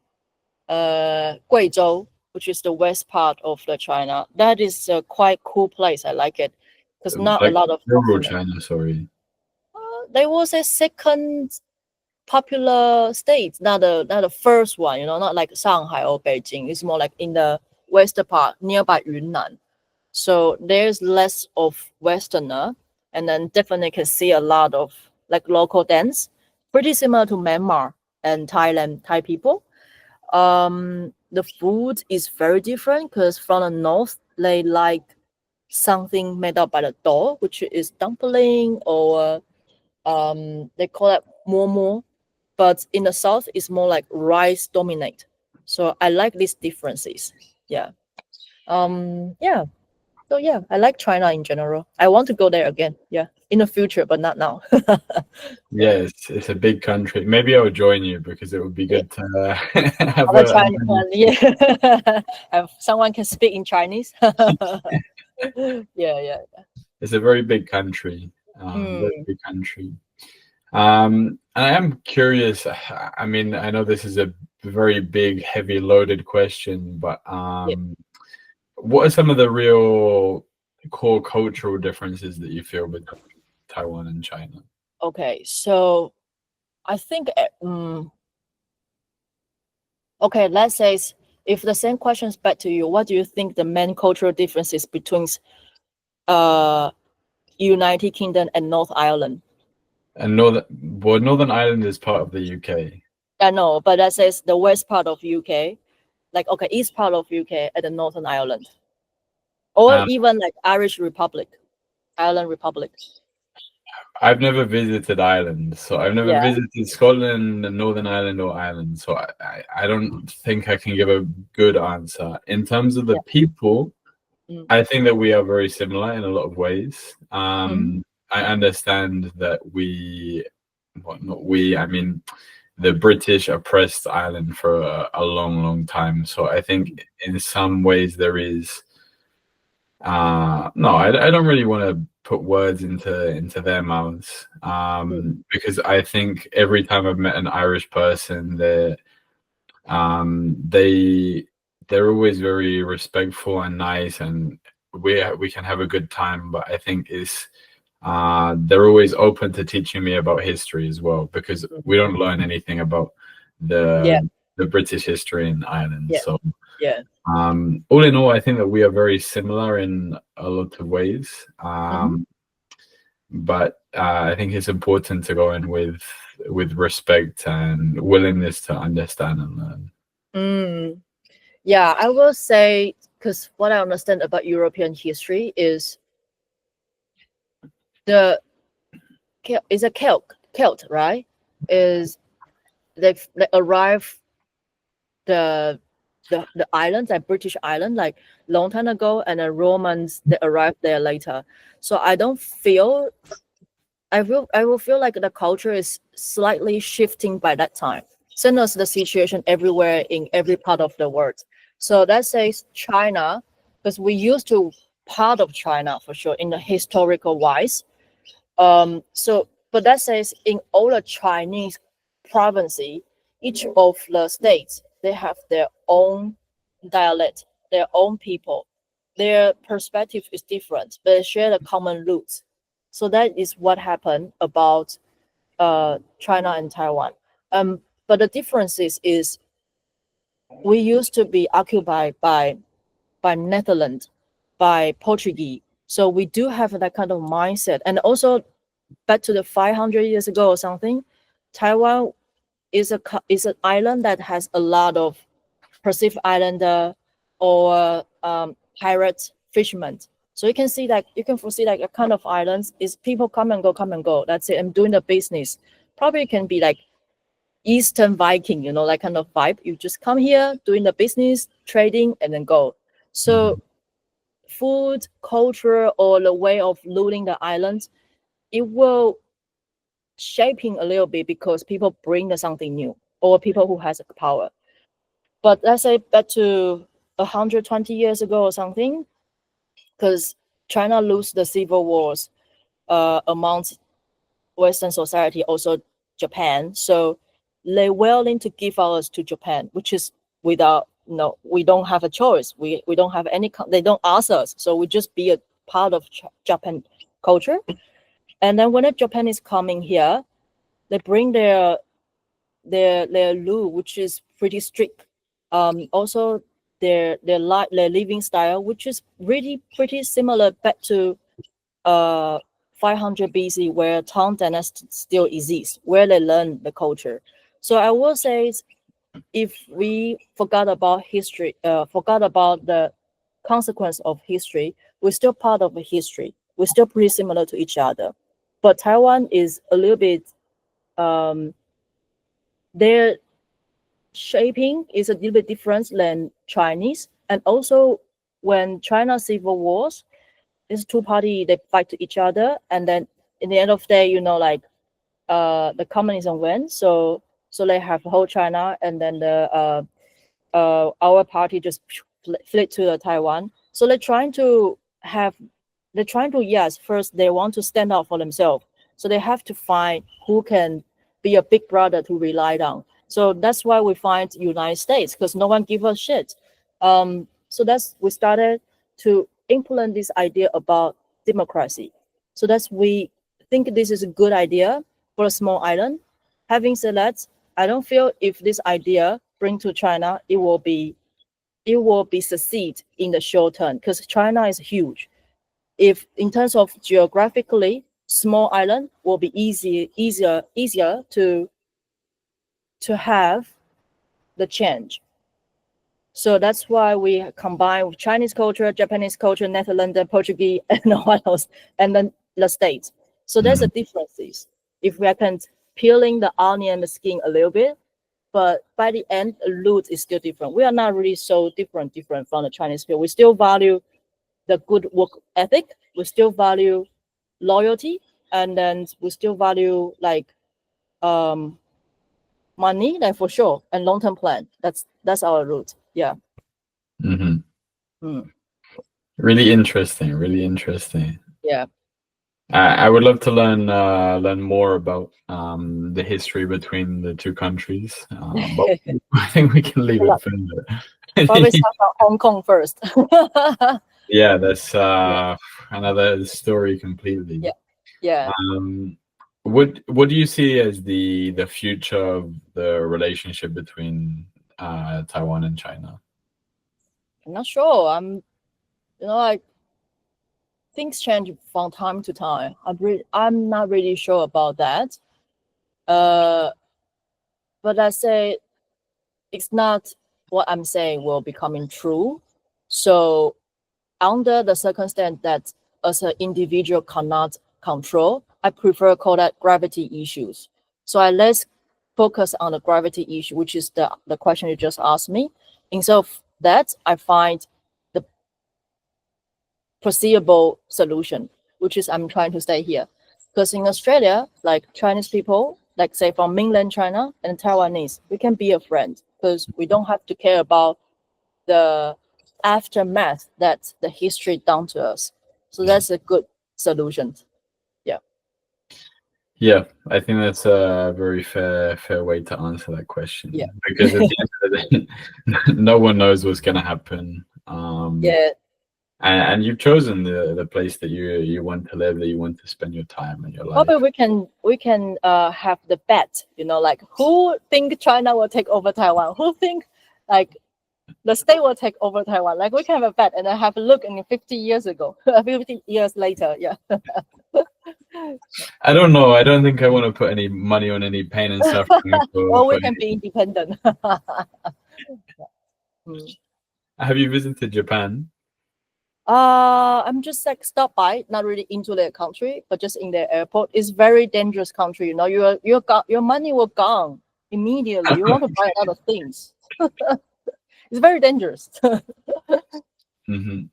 Guizhou, which is the west part of the China. That is a quite cool place. I like it because not a Like lot of rural foreigners. China, sorry. There was a second popular states, not the first one, not like Shanghai or Beijing. It's more like in the western part, nearby Yunnan. So there's less of Westerner, and then definitely can see a lot of like local dance, pretty similar to Myanmar and Thailand Thai people. The food is very different because from the north they like something made up by the dough, which is dumpling or they call it momo, but in the south it's more like rice dominate. So I like these differences. Yeah. Yeah. So yeah, I like China in general. I want to go there again. Yeah, in the future, but not now. Yeah, Yeah. it's a big country. Maybe I'll join you because it would be Yeah. good to have Other a Chinese one, yeah. Have someone can speak in Chinese. Yeah, yeah. it's a very big country. Very Mm, big country. And I am curious. I mean, I know this is a very big, heavy loaded question, but yeah. what are some of the real core cultural differences that you feel between Taiwan and China? Okay, so I think okay, let's say if the same questions back to you, what do you think the main cultural differences between uh United Kingdom and North Ireland? And Northern Ireland is part of the UK. I know, but that says the west part of UK, like okay, east part of UK and the Northern Ireland, or Um, even like Irish Republic, Ireland Republic. I've never visited Ireland, so I've never Yeah, visited Scotland, Northern Ireland, or Ireland. So I don't think I can give a good answer. In terms of the yeah. people, Mm, I think that we are very similar in a lot of ways. mm, I understand that well, not we, I mean, the British oppressed Ireland for a long, long time. So I think in some ways there is. No, I don't really want to put words into their mouths, mm, because I think every time I've met an Irish person, they they're always very respectful and nice, and we can have a good time. But I think is they're always open to teaching me about history as well, because mm. we don't learn anything about Yeah, the British history in Ireland. yeah, So yeah. all in all, I think that we are very similar in a lot of ways. Mm-hmm. but I think it's important to go in with respect and willingness to understand and learn. Yeah, I will say, because what I understand about European history is is a Celt, right? Is they arrive the island, like British island, like long time ago, and the Romans they arrived there later. So I don't feel I will feel like the culture is slightly shifting by that time. Same as the situation everywhere in every part of the world. So that says China, because we used to part of China for sure in the historical wise. So but that says in all the Chinese provinces, each of the states they have their own dialect, their own people. Their perspective is different, but they share the common roots. So that is what happened about China and Taiwan. But the difference is we used to be occupied by Netherlands, by Portuguese. So we do have that kind of mindset. And also back to the 500 years ago or something, Taiwan is an island that has a lot of Pacific Islander or pirate fishermen. So you can foresee like a kind of islands is people come and go. That's it. I'm doing the business. Probably can be like Eastern Viking, like kind of vibe. You just come here doing the business, trading, and then go. So food, culture, or the way of ruling the islands, it will shaping a little bit because people bring the something new or people who has power. But let's say back to 120 years ago or something, because China lose the civil wars amongst Western society, also Japan. So they willing to give ours to Japan, which is without, we don't have a choice. We don't have any, they don't ask us. So we just be a part of Japan culture. And then when the Japan is coming here, they bring their rule, which is pretty strict. Also their living style, which is really pretty similar back to 500 BC, where Tang Dynasty still exists, where they learn the culture. So I will say, if we forgot about history, forgot about the consequence of history, we're still part of the history. We're still pretty similar to each other. But Taiwan is a little bit, their shaping is a little bit different than Chinese. And also when China civil wars, these two parties, they fight to each other. And then in the end of the day, the communism wins. So they have the whole China, and then our party just fled to the Taiwan. So yes, first they want to stand out for themselves. So they have to find who can be a big brother to rely on. So that's why we find United States, because no one give a shit. So we started to implement this idea about democracy. So we think this is a good idea for a small island. Having said that, I don't feel if this idea bring to China, it will be succeed in the short term, because China is huge. If in terms of geographically, small island will be easier to have the change. So that's why we combine with Chinese culture, Japanese culture, Netherlands, Portuguese, and what else, and then the States. So there's a differences. If we can peeling the onion, the skin a little bit, but by the end, the root is still different. We are not really so different from the Chinese people. We still value the good work ethic. We still value loyalty, and then we still value like money, like for sure, and long-term plan. That's our root. Yeah. Really interesting. Really interesting. Yeah. I would love to learn more about the history between the two countries, but I think we can leave it further. Probably start from Hong Kong first. Yeah, that's another story completely. Yeah. What do you see as the future of the relationship between Taiwan and China? I'm not sure. Like things change from time to time. I'm not really sure about that. But I say it's not what I'm saying will becoming true. So under the circumstance that as an individual cannot control, I prefer call that gravity issues. So I less focus on the gravity issue, which is the question you just asked me. Instead of that, I find the foreseeable solution, which is I'm trying to stay here. Because in Australia, like Chinese people, like say from mainland China and Taiwanese, we can be a friend because we don't have to care about the aftermath that the history done to us. So that's a good solution. Yeah, I think that's a very fair way to answer that question. Yeah. Because at the end of the day, no one knows what's going to happen. Yeah. And you've chosen the place that you want to live, that you want to spend your time and your life. Probably we can have the bet, like who think China will take over Taiwan? Who think like the state will take over Taiwan? Like we can have a bet and then have a look in 50 years ago, 50 years later. Yeah. I don't know. I don't think I want to put any money on any pain and suffering. Or we can be independent. Have you visited Japan? I'm just like stop by, not really into their country, but just in their airport. It's very dangerous country. Your money will gone immediately. You want to buy a lot of things. It's very dangerous. Mm-hmm.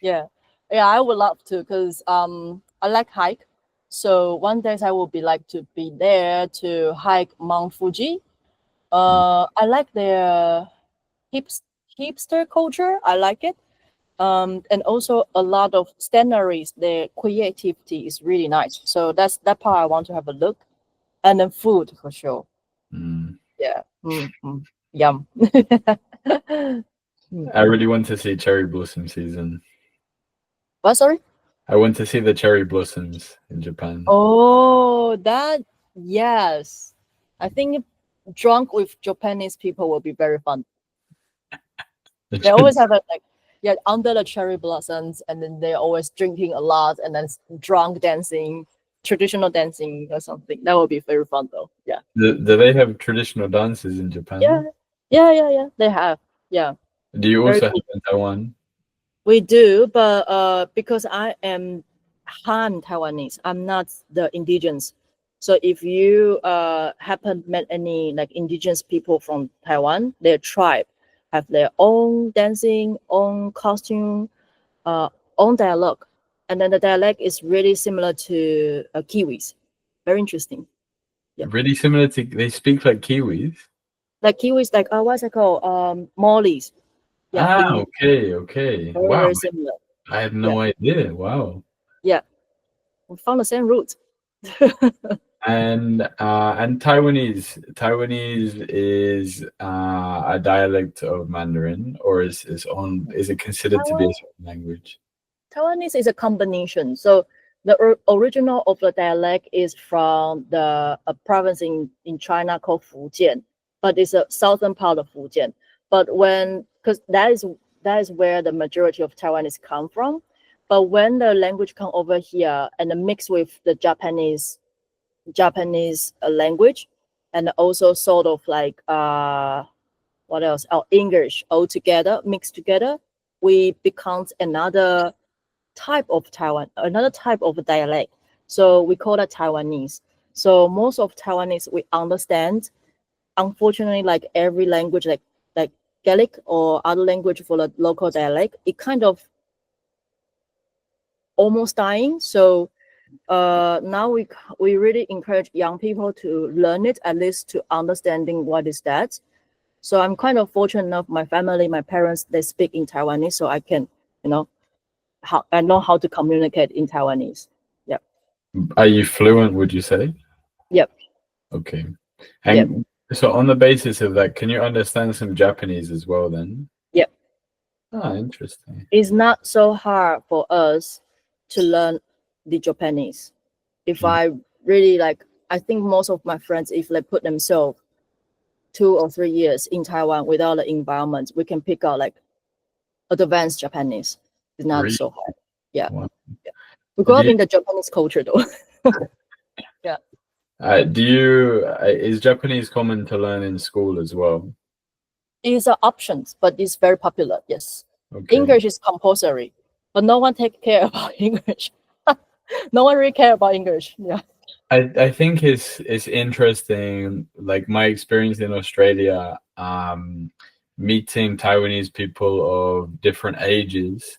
Yeah, I would love to because I like hike. So one day I will be like to be there to hike Mount Fuji. I like their hipster culture. I like it. And also a lot of sceneries. Their creativity is really nice. So that's that part I want to have a look. And then food for sure. Yeah. Yum. I really want to see cherry blossom season. What? Sorry? I want to see the cherry blossoms in Japan. Oh, yes. I think drunk with Japanese people will be very fun. They always have under the cherry blossoms, and then they're always drinking a lot, and then drunk dancing, traditional dancing or something. That would be very fun though. Yeah. Do they have traditional dances in Japan? Yeah. They have. Yeah. Do you also have in Taiwan? We do, but because I am Han Taiwanese, I'm not the indigenous. So if you happen met any like indigenous people from Taiwan, their tribe have their own dancing, own costume, own dialogue, and then the dialect is really similar to Kiwis. Very interesting. Yeah. Really similar to, they speak like Kiwis. Like Kiwis, like what's it called? Mollies. Yeah. Okay. Wow. Very similar. I had no idea. Wow. Yeah, we found the same roots. And Taiwanese is a dialect of Mandarin, or is it considered to be a certain language? Taiwanese is a combination. So the original of the dialect is from a province in China called Fujian, but it's a southern part of Fujian. But because that is where the majority of Taiwanese come from. But when the language come over here and mix with the Japanese language, and also sort of like what else? English all together, mixed together, we becomes another type of another type of dialect. So we call that Taiwanese. So most of Taiwanese we understand. Unfortunately, like every language, like Gaelic or other language for the local dialect, it kind of almost dying. So now we really encourage young people to learn it, at least to understanding what is that. So I'm kind of fortunate enough, my family, my parents, they speak in Taiwanese, so I can, I know how to communicate in Taiwanese. Yep. Are you fluent, would you say? Yep. Okay. And so on the basis of that, can you understand some Japanese as well then? Yep. Ah, interesting. It's not so hard for us to learn the Japanese. If I really I think most of my friends, if they put themselves 2 or 3 years in Taiwan without the environment, we can pick out advanced Japanese. It's not so hard. Yeah. Wow. We grew Do up you, in the Japanese culture, though. Yeah, is Japanese common to learn in school as well? it's an option, but it's very popular. Yes, Okay. English is compulsory, but no one take care about English. No one really care about English. Yeah, I think it's interesting, like my experience in Australia, meeting Taiwanese people of different ages,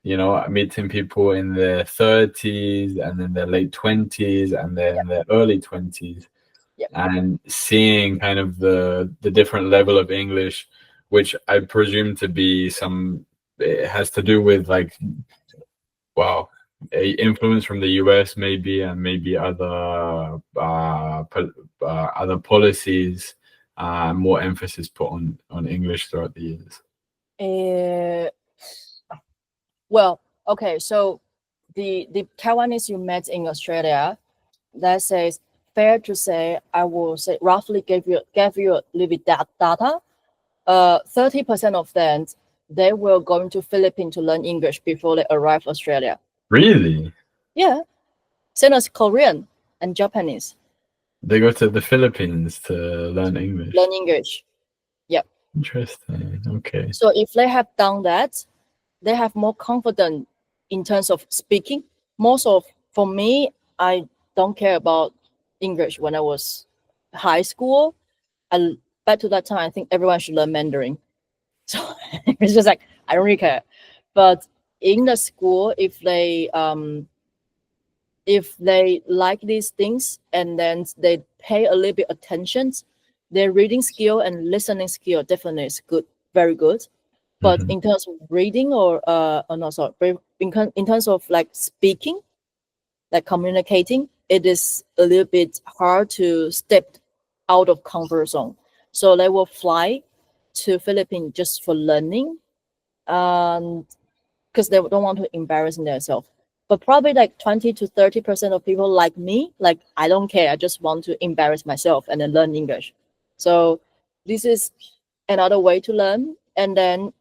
meeting people in their 30s and then their late 20s and then their early 20s, yeah, and seeing kind of the different level of English, which I presume to be it has to do with like, wow, a influence from the US maybe, and maybe other policies, more emphasis put on English throughout the years. yeah. Well, okay, so the Taiwanese you met in Australia, that says fair to say, I will say roughly gave you a little bit data. 30% of them they were going to Philippines to learn English before they arrive Australia. Really? Yeah, same as Korean and Japanese They go to the Philippines to learn English. learn English. Yep. Interesting. Okay. So if they have done that, they have more confidence in terms of speaking. For me, I don't care about English when I was high school. Back to that time, I think everyone should learn Mandarin. So it's just like I don't really care. But in the school, if they like these things and then they pay a little bit attention, their reading skill and listening skill definitely is good, very good. But Mhm. in terms of reading no, sorry, in terms of like speaking, like communicating, it is a little bit hard to step out of comfort zone. So they will fly to Philippines just for learning, because they don't want to embarrass themselves. But probably like 20 to 30% of people like me, like I don't care. I just want to embarrass myself and then learn English. So this is another way to learn. And then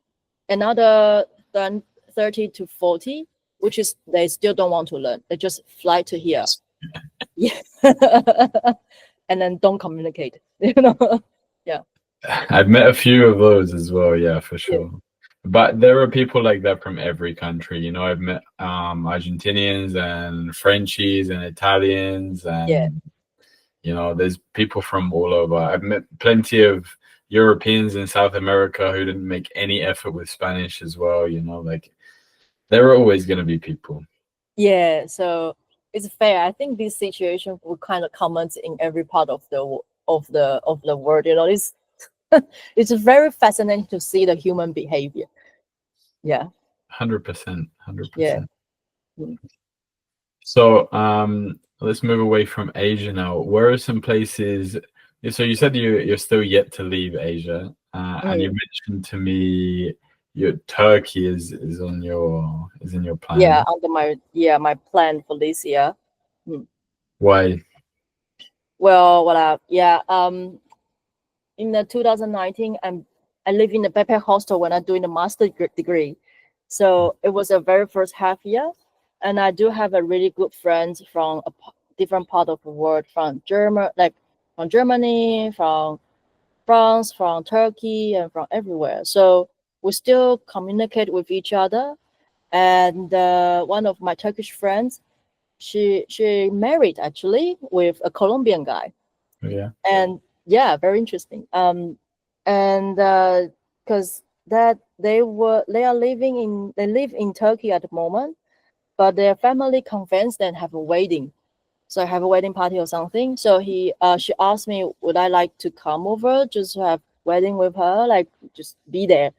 another 30 to 40, which is they still don't want to learn. They just fly to here. Yeah. And then don't communicate. Yeah. I've met a few of those as well, yeah, for Yeah. sure. But there are people like that from every country. I've met Argentinians and Frenchies and Italians, Yeah. and there's people from all over. I've met plenty of Europeans in South America who didn't make any effort with Spanish as well. Like there are always going to be people. Yeah, so it's fair. I think this situation will kind of common in every part of the world. It's it's very fascinating to see the human behavior. Yeah, 100%, yeah. 100%. Mm. So, let's move away from Asia now. Where are some places? So you said you're still yet to leave Asia, and you Mm. mentioned to me your Turkey is in your Yeah, plan. under my plan for this year. Mm. Why? Well, in the 2019, I live in the backpack hostel when I'm doing the master degree. So it was a very first half year, and I do have a really good friends from different part of the world, from Germany, from France, from Turkey, and from everywhere. So we still communicate with each other. And one of my Turkish friends, she married actually with a Colombian guy, Yeah. and yeah, very interesting. And because that they live in Turkey at the moment, but their family convinced them have a wedding, so I have a wedding party or something. So she asked me, would I like to come over just to have wedding with her, like just be there.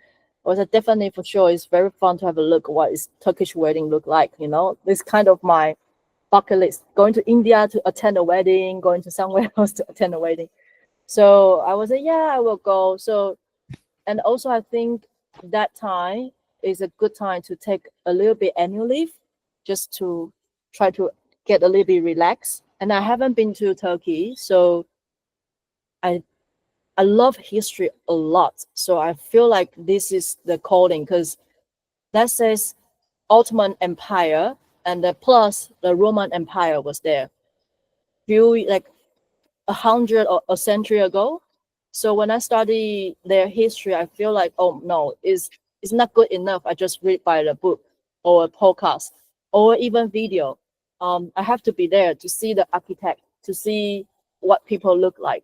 I said definitely, for sure. It's very fun to have a look what is Turkish wedding look like. This kind of my bucket list: going to India to attend a wedding, going to somewhere else to attend a wedding. So I was like, yeah, I will go. So, and also I think that time is a good time to take a little bit annual leave, just to try to get a little bit relaxed. And I haven't been to Turkey, so I I love history a lot. So I feel like this is the calling, because that says Ottoman Empire and plus the Roman Empire was there, few like 100 or a century ago. So when I study their history, I feel like, oh no, it's not good enough. I just read by the book or a podcast or even video. I have to be there to see the architect, to see what people look like.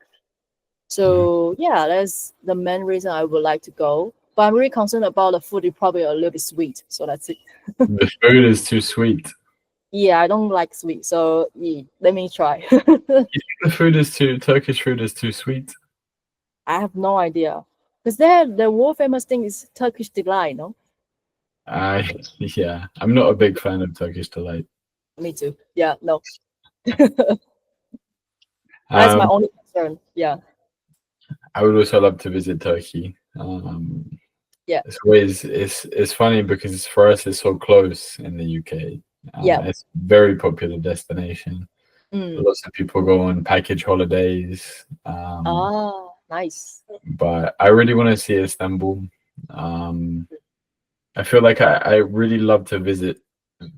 So yeah, that's the main reason I would like to go. But I'm really concerned about the food. It's probably a little bit sweet, so that's it. The food is too sweet. Yeah, I don't like sweet, so yeah, let me try. The Turkish food is too sweet. I have no idea. Because there, the world famous thing is Turkish delight, no? Yeah, I'm not a big fan of Turkish delight. Me too. Yeah, no. That's my only concern. Yeah. I would also love to visit Turkey. Yeah. It's funny because for us it's so close in the UK. Yeah. It's a very popular destination. Lots of people go on package holidays. Nice. But I really want to see Istanbul. I feel like I really love to visit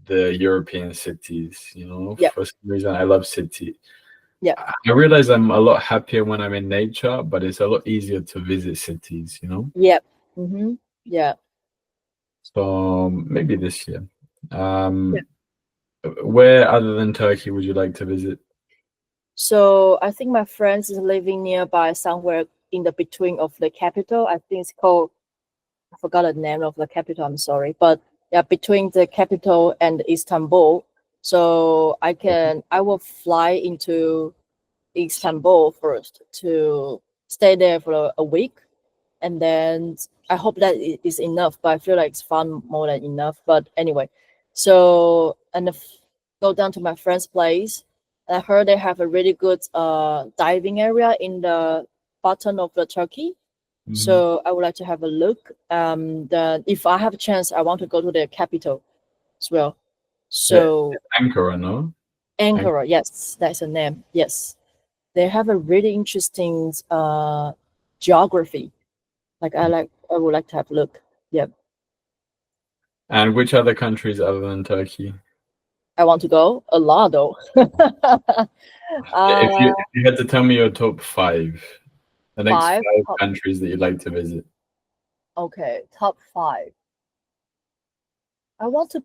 the European cities, you know. Yeah. For some reason I love city. Yeah. I realize I'm a lot happier when I'm in nature, but it's a lot easier to visit cities, you know. Yep. Mm-hmm. Yeah. So maybe this year. Where other than Turkey would you like to visit? So I think my friends is living nearby somewhere in the between of the capital. I think it's called, I forgot the name of the capital, I'm sorry. But yeah, between the capital and Istanbul. So I will fly into Istanbul first to stay there for a week. And then I hope that it is enough, but I feel like it's far more than enough. But anyway, so go down to my friend's place. I heard they have a really good diving area in the bottom of the Turkey. So I would like to have a look. If I have a chance, I want to go to the capital as well. So Ankara, no? Ankara, yes, that's the name. Yes, they have a really interesting geography. I would like to have a look. Yeah. And which other countries other than Turkey? I want to go a lot though. If you had to tell me your top five, the next five countries that you'd like to visit. Okay, top 5. I want to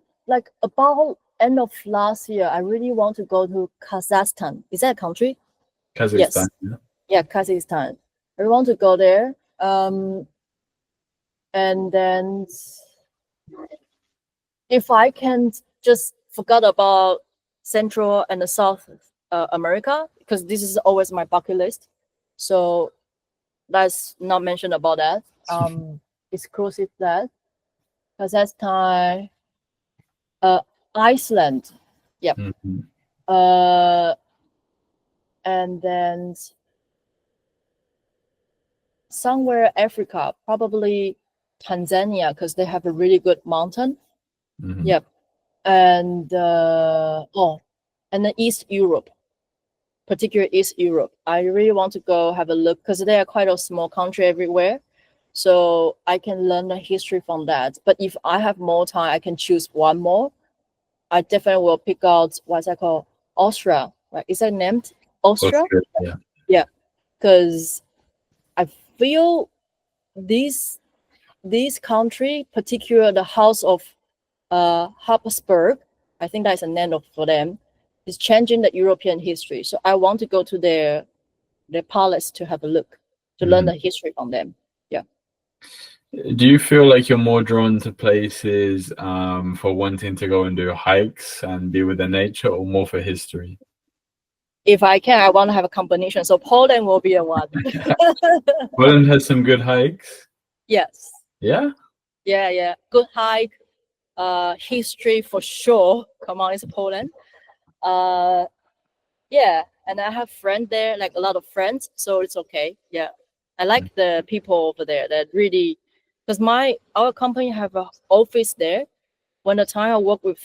about end of last year. I really want to go to Kazakhstan. Is that a country? Kazakhstan. Yes. Yeah, Kazakhstan. I want to go there. And then if I can just forget about Central and the South America, because this is always my bucket list. So let's not mention about that. Exclusive that. Kazakhstan, Iceland. Yep. And then somewhere Africa, probably Tanzania, because they have a really good mountain. Yep. And and then East Europe, particularly East Europe. I really want to go have a look because they are quite a small country everywhere. So I can learn the history from that. But if I have more time, I can choose one more. I definitely will pick out what's that called? Austria. Right? Is that named Austria? Yeah. Yeah. Because I feel this country, particularly the House of Habsburg, I think that's a name for them, is changing the European history. So I want to go to their palace to have a look, to learn the history from them. Yeah. Do you feel like you're more drawn to places for wanting to go and do hikes and be with the nature, or more for history? If I can, I want to have a combination. So Poland will be a one. Poland has some good hikes. Yes. Yeah. Yeah. Good hike. History for sure. Come on, it's Poland. Yeah, and I have friends there, like a lot of friends, so it's okay. Yeah, I like the people over there. That really, because our company have an office there. When the time I work with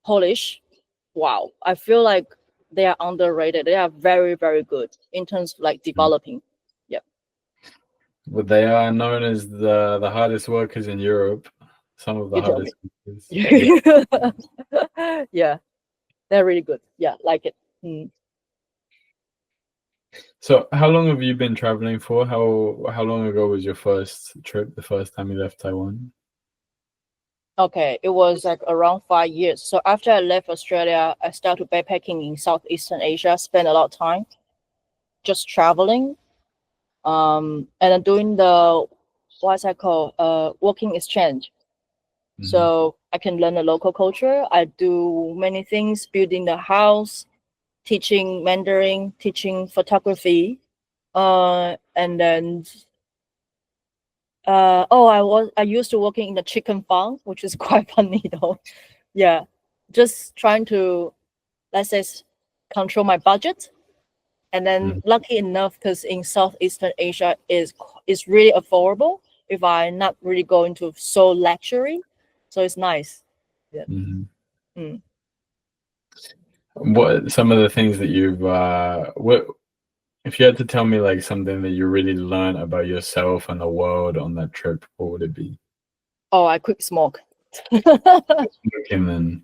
Polish, wow, I feel like they are underrated. They are very, very good in terms of like developing. Yeah. Well, they are known as the hardest workers in Europe. Some of the You tell me. hardest speakers. Yeah. Yeah, they're really good. Yeah, like it. So, how long have you been traveling for? How long ago was your first trip? The first time you left Taiwan? Okay, it was like around 5 years. So after I left Australia, I started backpacking in Southeastern Asia. Spent a lot of time just traveling, and then doing the what's that called? Working exchange. Hmm. So I can learn the local culture. I do many things, building the house, teaching Mandarin, teaching photography, and then I used to working in the chicken farm, which is quite funny though. Yeah, just trying to, let's say, control my budget. And then lucky enough, because in Southeastern Asia is really affordable if I not really go into so luxury, so it's nice. Yeah. Hmm. Mm. What some of the things that you've what if you had to tell me like something that you really learned about yourself and the world on that trip, what would it be? Oh, I quit smoke. And then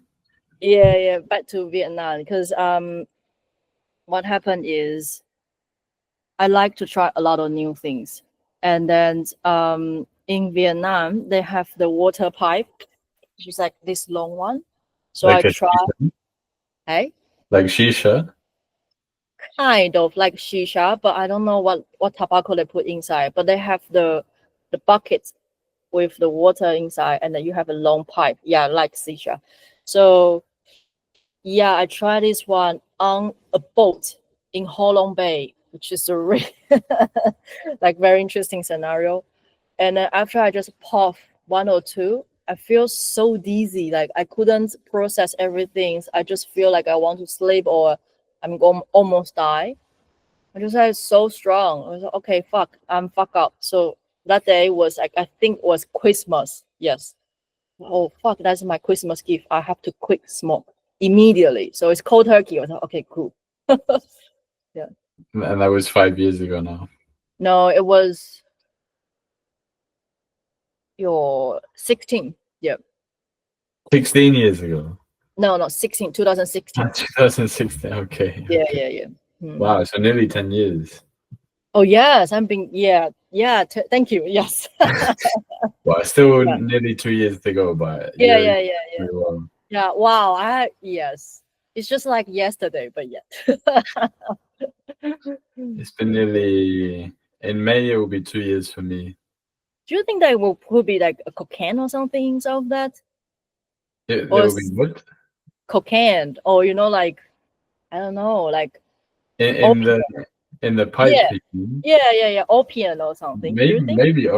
Yeah. Back to Vietnam because what happened is I like to try a lot of new things, and then in Vietnam they have the water pipe, which is like this long one. So I like a try. shisha, Hey, like shisha. kind of like shisha, but I don't know what tobacco they put inside. But they have the buckets with the water inside, and then you have a long pipe. Yeah, like shisha. So yeah, I tried this one on a boat in Ho Long Bay, which is a really like very interesting scenario. And then after I just puff one or two, I feel so dizzy. Like I couldn't process everything. I just feel like I want to sleep or I'm going almost die. I just had so strong. I was like, okay, fuck, I'm fuck up. So that day was like I think it was Christmas. Yes. Oh fuck, that's my Christmas gift. I have to quit smoke immediately. So it's cold turkey. I was like, okay, cool. Yeah. And that was 5 years ago now. No, it was your 16. Yeah. 16 years ago. No, 16, 2016. 2016. Okay, Yeah, okay. yeah. Wow, so nearly 10 years. Oh yes, I'm being yeah. Thank you. Yes. Well, still Yeah. nearly 2 years to go, but Yeah, you're yeah, yeah, yeah. very well. Yeah. Wow. Yes. It's just like yesterday, but yeah. It's been nearly in May. It will be 2 years for me. Do you think that will be like a cocaine or something of that, There or will be what cocaine, or like I don't know, like in, in opium? the in the pipe. Yeah, You mean? yeah, opium or something. Do Maybe you think? maybe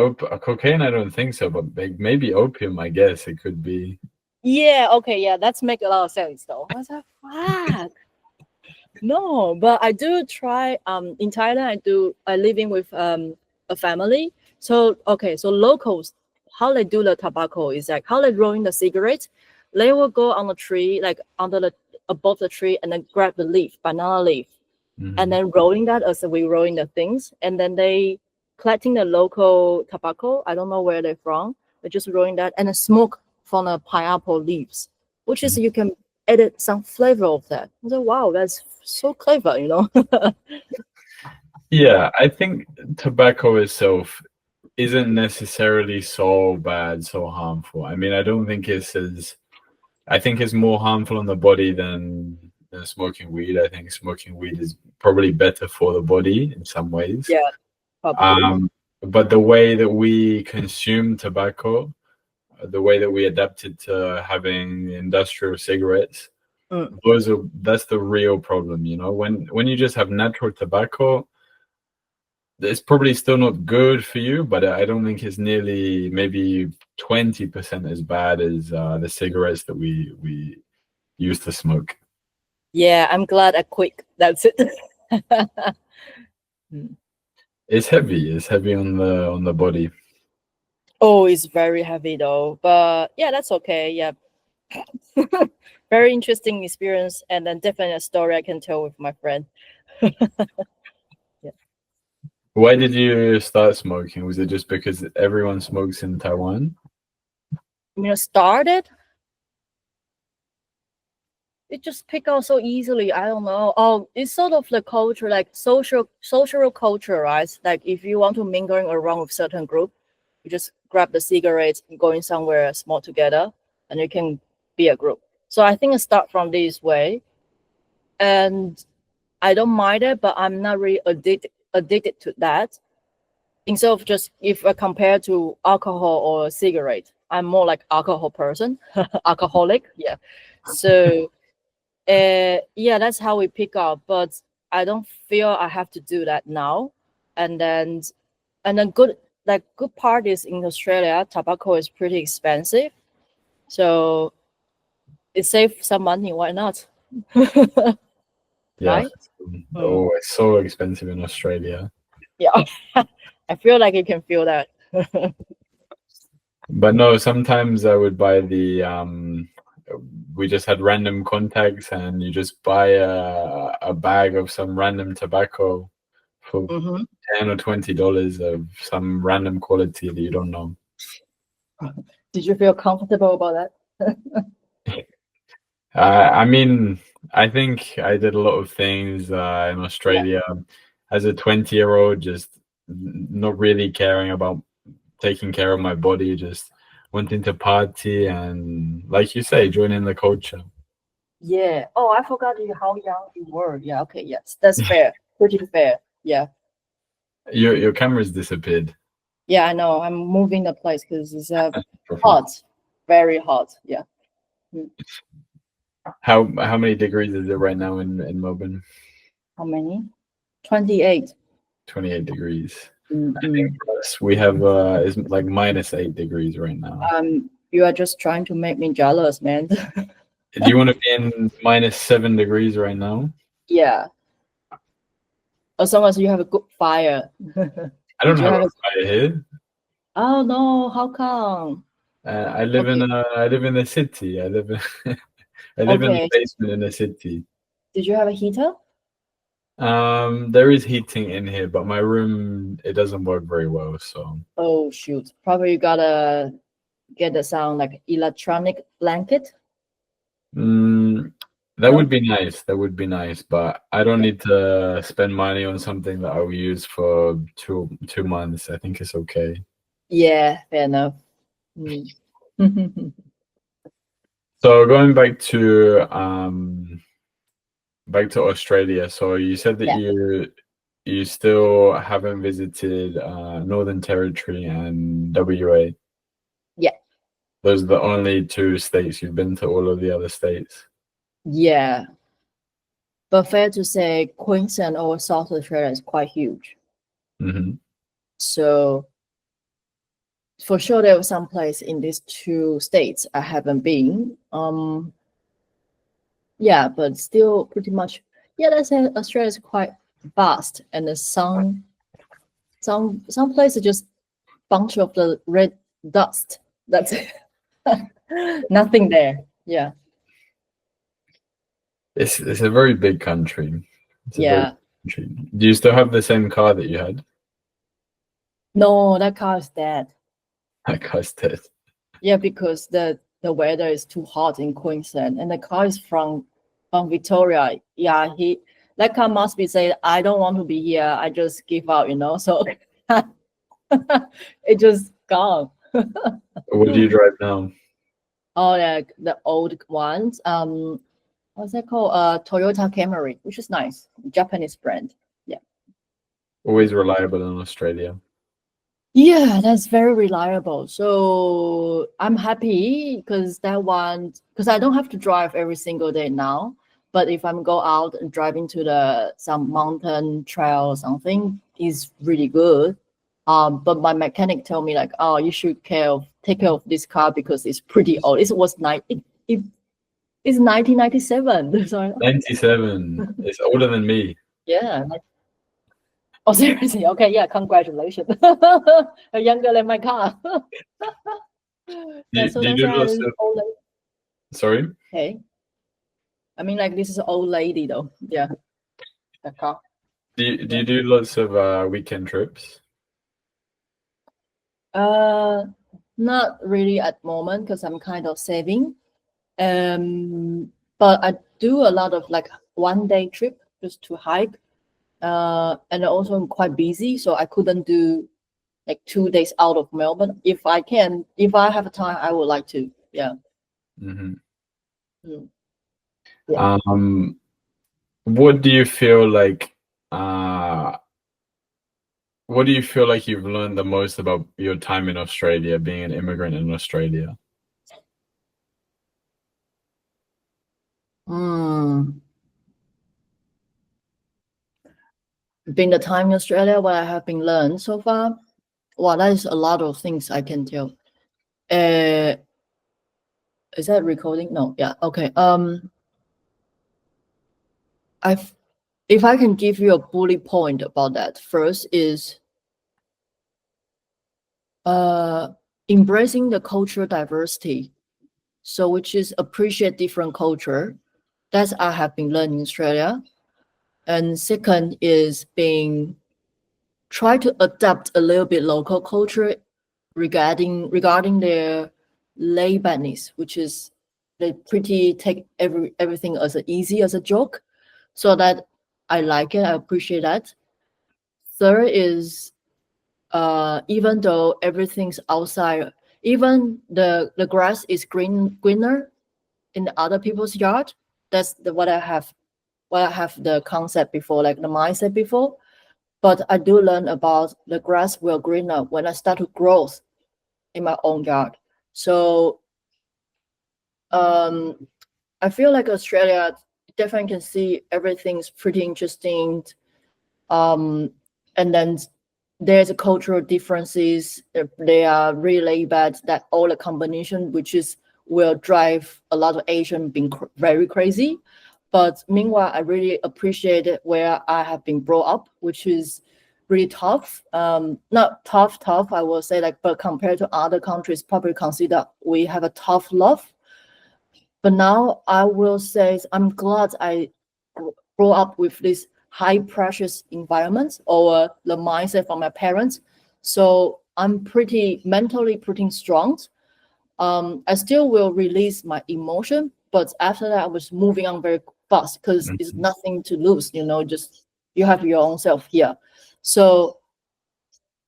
cocaine. I don't think so, but maybe opium. I guess it could be. Yeah. Okay. Yeah. That's make a lot of sense though. I was like, fuck. No, but I do try. In Thailand, I living with a family. So okay, so locals, how they do the tobacco is like how they rolling the cigarette. They will go on the tree, like under the above the tree, and then grab the leaf, banana leaf, and Mhm. then rolling that as we rolling the things, and then they collecting the local tobacco. I don't know where they're from. They're just rolling that and then smoke from the pineapple leaves, which is Mhm. you can edit some flavor of that. I was like, wow, that's so clever. Yeah, I think tobacco itself isn't necessarily so bad, so harmful. I mean, I don't think it's as. I think it's more harmful on the body than smoking weed. I think smoking weed is probably better for the body in some ways. Yeah, probably. Um, but the way that we consume tobacco, the way that we adapted to having industrial cigarettes, Mm. that's the real problem. When you just have natural tobacco, it's probably still not good for you, but I don't think it's nearly maybe 20% as bad as the cigarettes that we used to smoke. Yeah, I'm glad I quit. That's it. Mm. It's heavy. It's heavy on the body. Oh, it's very heavy though, but yeah, that's okay. Yeah, very interesting experience, and then definitely a story I can tell with my friend. Yeah. Why did you start smoking? Was it just because everyone smokes in Taiwan? started, it just pick out so easily. I don't know. Oh, it's sort of the culture, like social culture, right? Like if you want to mingling around with certain group, you just grab the cigarettes and going somewhere small together, and you can be a group. So I think it start from this way, and I don't mind it, but I'm not really addicted to that. Instead of just if I compare to alcohol or cigarette, I'm more like alcohol person, alcoholic. Yeah. So yeah, that's how we pick up. But I don't feel I have to do that now. And then good part is in Australia, tobacco is pretty expensive. So it saves some money. Why not? Yeah. Right? Oh, it's so expensive in Australia. Yeah. I feel like you can feel that. But no, sometimes I would buy we just had random contacts and you just buy a bag of some random tobacco for Mhm. $10 or $20 of some random quality that you don't know. Did you feel comfortable about that? I mean, I think I did a lot of things in Australia as a 20-year-old, just not really caring about taking care of my body, just wanting to party and, like you say, joining the culture. Yeah. Oh, I forgot how young you were. Yeah. Okay. Yes, that's fair. Pretty fair. Yeah. Your camera's disappeared. Yeah, I know. I'm moving the place because it's hot, very hot. Yeah. Mm. How many degrees is it right now in Melbourne? How many? 28. 28 degrees. Mm-mm. Plus we have it's like -8 degrees right now. You are just trying to make me jealous, man. Do you want to be in -7 degrees right now? Yeah. As long as you have a good fire. I don't Did you have have a a? fire here. Oh no! How come? I live in Okay. the city. I live in I live in the Okay. basement in the city. Did you have a heater? There is heating in here, but my room it doesn't work very well. So Oh shoot! Probably you gotta get the sound like electronic blanket. mm, that No. would be nice. That would be nice, but I don't need to spend money on something that I will use for two months. I think it's okay. Yeah, fair enough. Mm. So going back to Australia. So you said that Yeah, you still haven't visited Northern Territory and WA. yeah, Those are the only two states you've been to. All of the other states. yeah. But fair to say, Queensland or South Australia is quite huge. Hmm. So for sure, there was some place in these two states I haven't been. Yeah, but still pretty much. Yeah, that's it. Australia is quite vast, and there's some places just bunch of the red dust. That's it. Nothing there. Yeah, It's a very big country. It's a very yeah. big country. Do you still have the same car that you had? No, that car is dead. That car's dead. Yeah, because the weather is too hot in Queensland, and the car is from Victoria. Yeah, that car must be saying, "I don't want to be here. I just give up," you know. So it just gone. What do you drive now? Oh, the old ones. What's that called? Toyota Camry, which is nice, Japanese brand. Yeah. Always reliable in Australia. Yeah, that's very reliable. So I'm happy because I don't have to drive every single day now. But if I'm go out and driving to some mountain trail or something, is really good. But my mechanic told me like, oh, you should take care of this car because it's pretty old. It's 1997. So 97. It's older than me. yeah. Oh, seriously? Okay, yeah. Congratulations. Younger than my car. Yeah, so Do you that's do why lots this of? old lady. Sorry. Hey, I mean, like this is an old lady though. Yeah, the car. Do Yeah. you do lots of weekend trips? Uh, Not really at moment because I'm kind of saving. But I do a lot of like 1 day trip just to hike. And also I'm quite busy, so I couldn't do like 2 days out of Melbourne. If I can, if I have time, I would like to. Yeah. Hmm. Mm. Yeah. What do you feel like? Uh, what do you feel like you've learned the most about your time in Australia, being an immigrant in Australia? Mm. Being the time in Australia, what I have been learned so far, well, that is a lot of things I can tell. Is that recording? No. Yeah. Okay. I've if I can give you a bullet point about that, first is embracing the cultural diversity. So which is appreciate different culture. That's I have been learning in Australia. And second is being try to adapt a little bit local culture regarding their laid backness, which is they pretty take everything as easy as a joke. So that I like it, I appreciate that. Third is even though everything's outside, even the grass is greener in the other people's yard. That's what I have the concept before, like the mindset before. But I do learn about the grass will greener when I start to grow in my own yard. So I feel like Australia definitely can see everything's pretty interesting. And then there's a cultural differences. They are really bad. That all the combination, which is will drive a lot of Asian being very crazy. But meanwhile, I really appreciate it where I have been brought up, which is really tough. Not tough. I will say like, but compared to other countries, probably consider we have a tough love. But now I will say I'm glad I grow up with this high precious environment or the mindset from my parents. So I'm pretty mentally pretty strong. I still will release my emotion, but after that I was moving on very fast because it's nothing to lose, just you have your own self here. So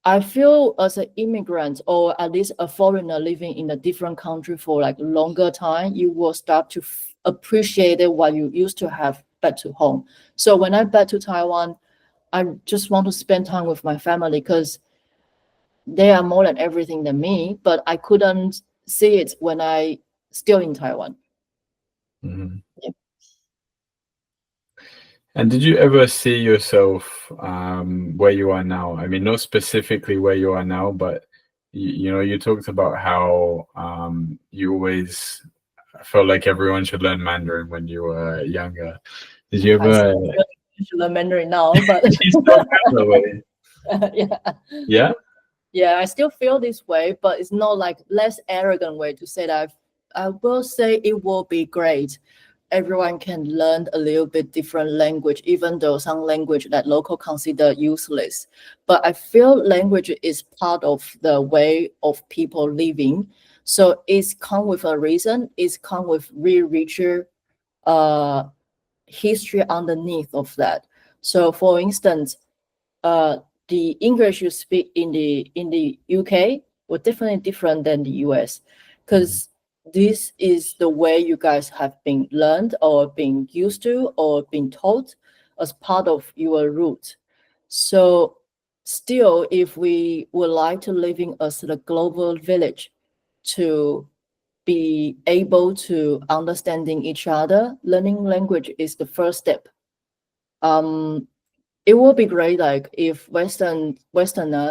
I feel as an immigrant or at least a foreigner living in a different country for like longer time, you will start to appreciate what you used to have back to home. So when I back to Taiwan, I just want to spend time with my family because they are more than everything than me, but I couldn't see it when I still in Taiwan. Mhm. Yeah. And did you ever see yourself where you are now? I mean, not specifically where you are now, but you talked about how you always felt like everyone should learn Mandarin when you were younger. Did you I ever? still should learn Mandarin now, but You still feel that way? yeah. Yeah. Yeah, I still feel this way, but it's not like less arrogant way to say that. I will say it will be great. Everyone can learn a little bit different language, even though some language that local consider useless. But I feel language is part of the way of people living. So it's come with a reason. It's come with real richer uh, history underneath of that. So for instance, the English you speak in the UK were definitely different than the US, because this is the way you guys have been learned or been used to or been taught as part of your root. So still, if we would like to living as a global village to be able to understanding each other, learning language is the first step. Um, it would be great like if Westerner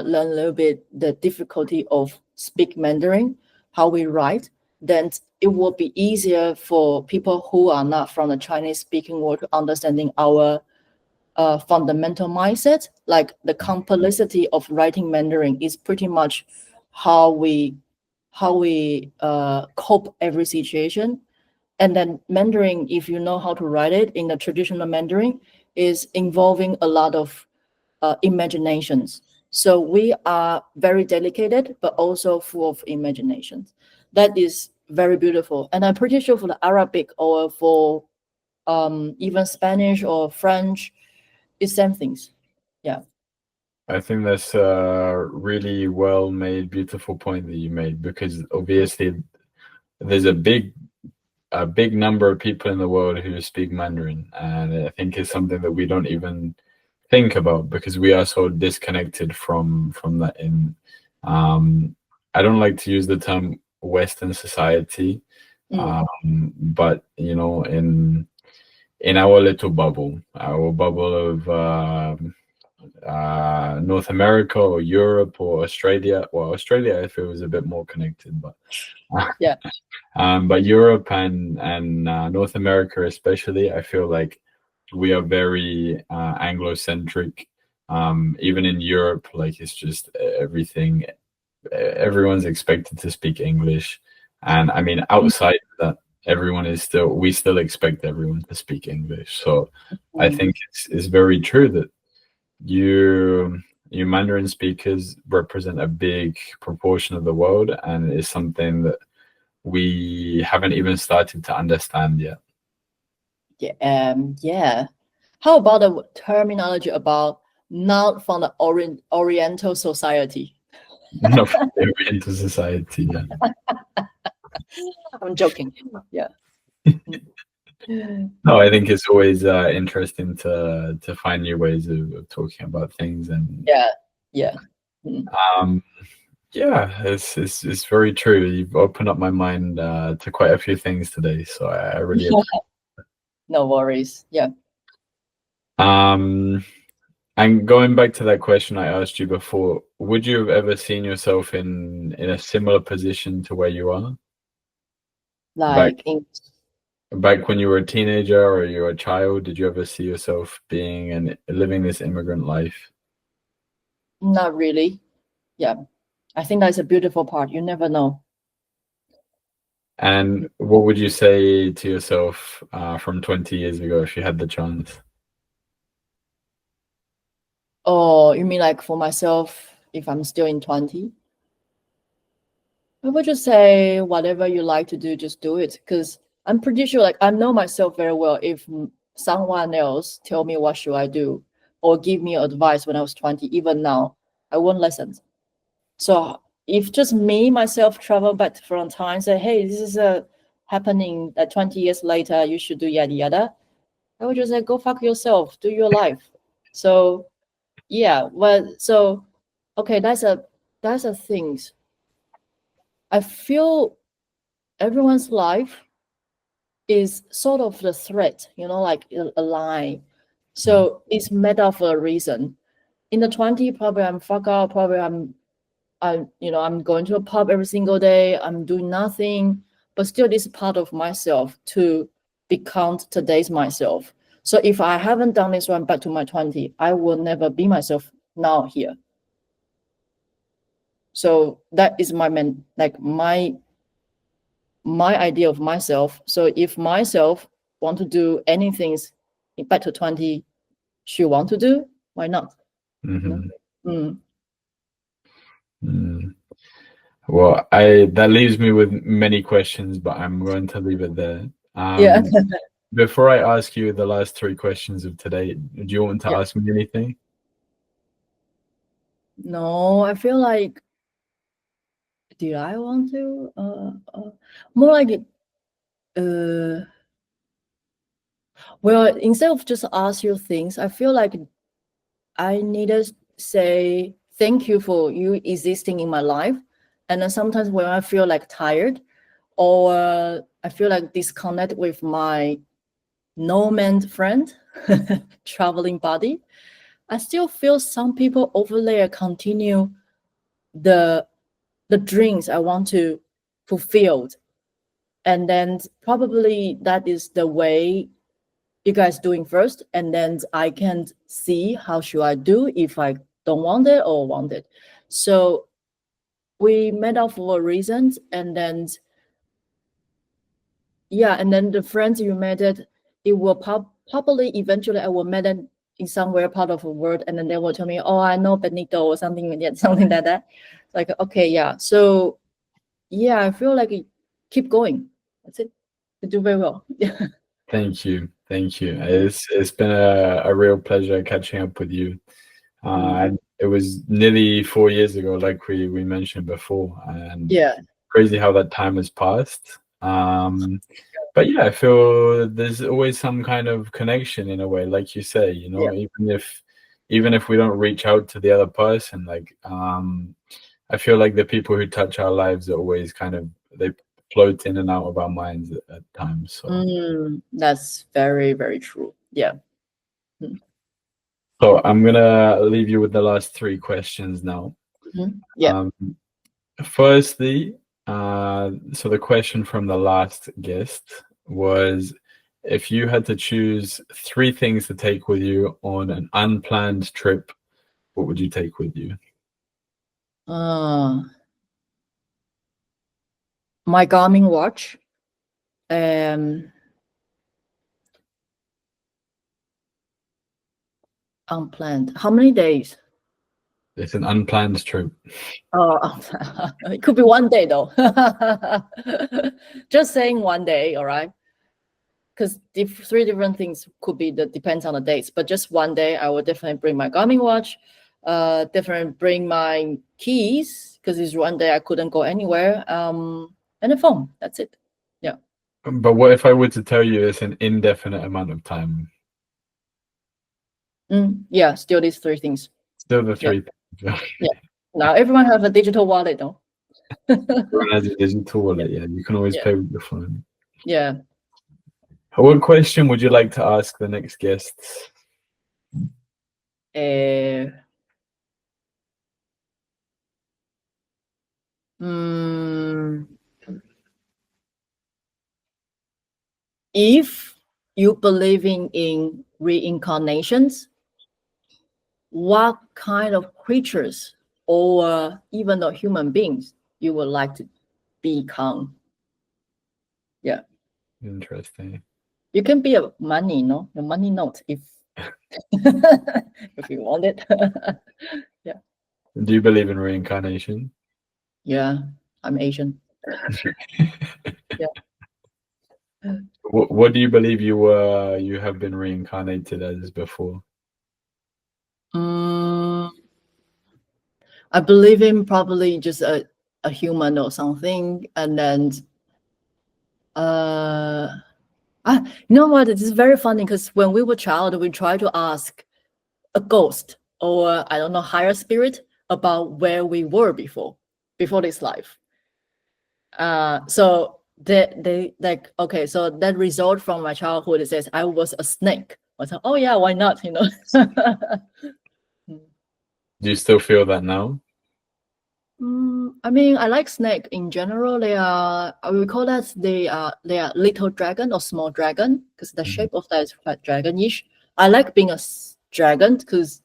learn a little bit the difficulty of speak Mandarin, how we write, then it would be easier for people who are not from the Chinese speaking world to understanding our fundamental mindset. Like the complexity of writing Mandarin is pretty much how we cope every situation. And then Mandarin, if you know how to write it in the traditional Mandarin, is involving a lot of imaginations. So we are very dedicated, but also full of imagination. That is very beautiful. And I'm pretty sure for the Arabic or for even Spanish or French, it's same things. Yeah. I think that's a really well made, beautiful point that you made, because obviously there's a big number of people in the world who speak Mandarin, and I think it's something that we don't even think about because we are so disconnected from that. In I don't like to use the term Western society, but you know, in our little bubble, our bubble of North America or Europe or Australia. Well, Australia, I feel, is a bit more connected, but Yeah. but Europe and North America, especially, I feel like we are very Anglo-centric. Even in Europe, like it's just everything. Everyone's expected to speak English, and I mean, outside of that, we still expect everyone to speak English. So I think it's very true that you Mandarin speakers represent a big proportion of the world, and it's something that we haven't even started to understand yet. Yeah. How about the terminology about not from the Oriental society? Not from the Oriental society. Yeah. I'm joking. Yeah. No, I think it's always interesting to find new ways of talking about things, and yeah. yeah, it's very true. You've opened up my mind to quite a few things today, so I really No worries. Yeah. And going back to that question I asked you before, would you have ever seen yourself in a similar position to where you are? Like Back when you were a teenager or you were a child, did you ever see yourself being and living this immigrant life? Not really. Yeah. I think that's a beautiful part. You never know. And what would you say to yourself from 20 years ago if you had the chance? Oh, you mean like for myself, if I'm still in 20? I would just say whatever you like to do, just do it. Because I'm pretty sure, like, I know myself very well. If someone else tell me what should I do or give me advice when I was 20, even now, I won't listen. So if just me, myself, travel back from time, say, hey, this is happening 20 years later, you should do yada yada, I would just say, go fuck yourself, do your life. So yeah, well, so okay, that's a thing. I feel everyone's life is sort of the thread, like a line. So it's made up for a reason. In the 20, probably I'm fuck up, probably I'm going to a pub every single day, I'm doing nothing, but still this is part of myself to become today's myself. So if I haven't done this one back to my 20, I will never be myself now here. So that is my idea of myself. So if myself want to do anything back to 20 she want to do, why not? Well, that leaves me with many questions, but I'm going to leave it there. Yeah. Before I ask you the last 3 questions of today, do you want to ask me anything? No, I feel like, did I want to? More like, well, instead of just ask you things, I feel like I need to say thank you for you existing in my life. And then sometimes when I feel like tired or I feel like disconnect with my nomad friend, traveling buddy, I still feel some people over there continue the dreams I want to fulfill. And then probably that is the way you guys doing first, and then I can see how should I do if I don't want it or want it. So we met up for reasons, and then and then the friends you met it will probably eventually I will meet them in somewhere part of the world, and then they will tell me, "Oh, I know Benito," or something, something like that. Like, okay, yeah. So, yeah, I feel like keep going. That's it. You do very well. Yeah. Thank you. It's been a real pleasure catching up with you. And it was nearly 4 years ago, like we mentioned before, and Yeah. crazy how that time has passed. But yeah, I feel there's always some kind of connection in a way, like you say, you know, Yeah. even if we don't reach out to the other person, like I feel like the people who touch our lives are always kind of, they float in and out of our minds at times. So That's very, very true. Yeah. so I'm gonna leave you with the last three questions now. Yeah. Firstly, so the question from the last guest was, if you had to choose three things to take with you on an unplanned trip, what would you take with you? My Garmin watch. Unplanned. How many days? It's an unplanned trip. Oh, it could be one day though. Just saying one day, all right? Because three different things could be depends on the dates. But just one day, I will definitely bring my Garmin watch. Definitely bring my keys because it's one day I couldn't go anywhere. And a phone. That's it. Yeah. But what if I were to tell you it's an indefinite amount of time? Yeah, still these three things. Still the three things. Yeah. Now everyone have a digital wallet though. Everyone has a digital wallet, yeah. You can always pay with your phone. Yeah. What question would you like to ask the next guests? If you believing in reincarnations, what kind of creatures or even the human beings you would like to become? Yeah. Interesting. You can be a money, no? A money note if if you want it. Yeah. Do you believe in reincarnation? Yeah, I'm Asian. Yeah. What do you believe you have been reincarnated as before? I believe in probably just a human or something, and then you know what? It is very funny because when we were child, we try to ask a ghost or I don't know higher spirit about where we were before this life. So they like, okay, so that result from my childhood, it says I was a snake. I thought, oh yeah, why not? You know. Do you still feel that now? I mean, I like snake in general. They are, we call that they are little dragon or small dragon because the shape of that is quite dragonish. I like being a dragon because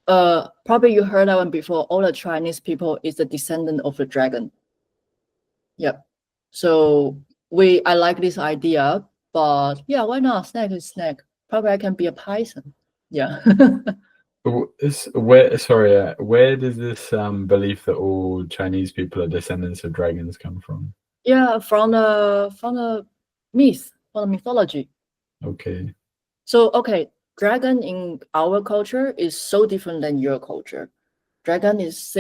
probably you heard that one before. All the Chinese people is the descendant of the dragon. Yep. So I like this idea, but yeah, why not? Snake is snake. Probably I can be a python. Yeah. Where does this belief that all Chinese people are descendants of dragons come from? Yeah, from the myth, from the mythology. Okay. So okay, dragon in our culture is so different than your culture. Dragon is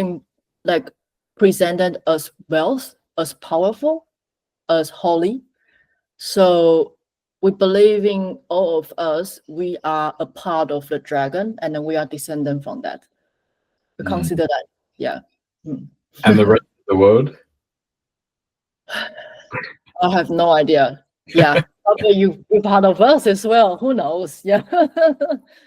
like presented as wealth, as powerful, as holy. So we believe in all of us, we are a part of the dragon, and then we are descendant from that. We consider that, yeah. And the rest of the world? I have no idea. Yeah, probably you're part of us as well. Who knows? Yeah.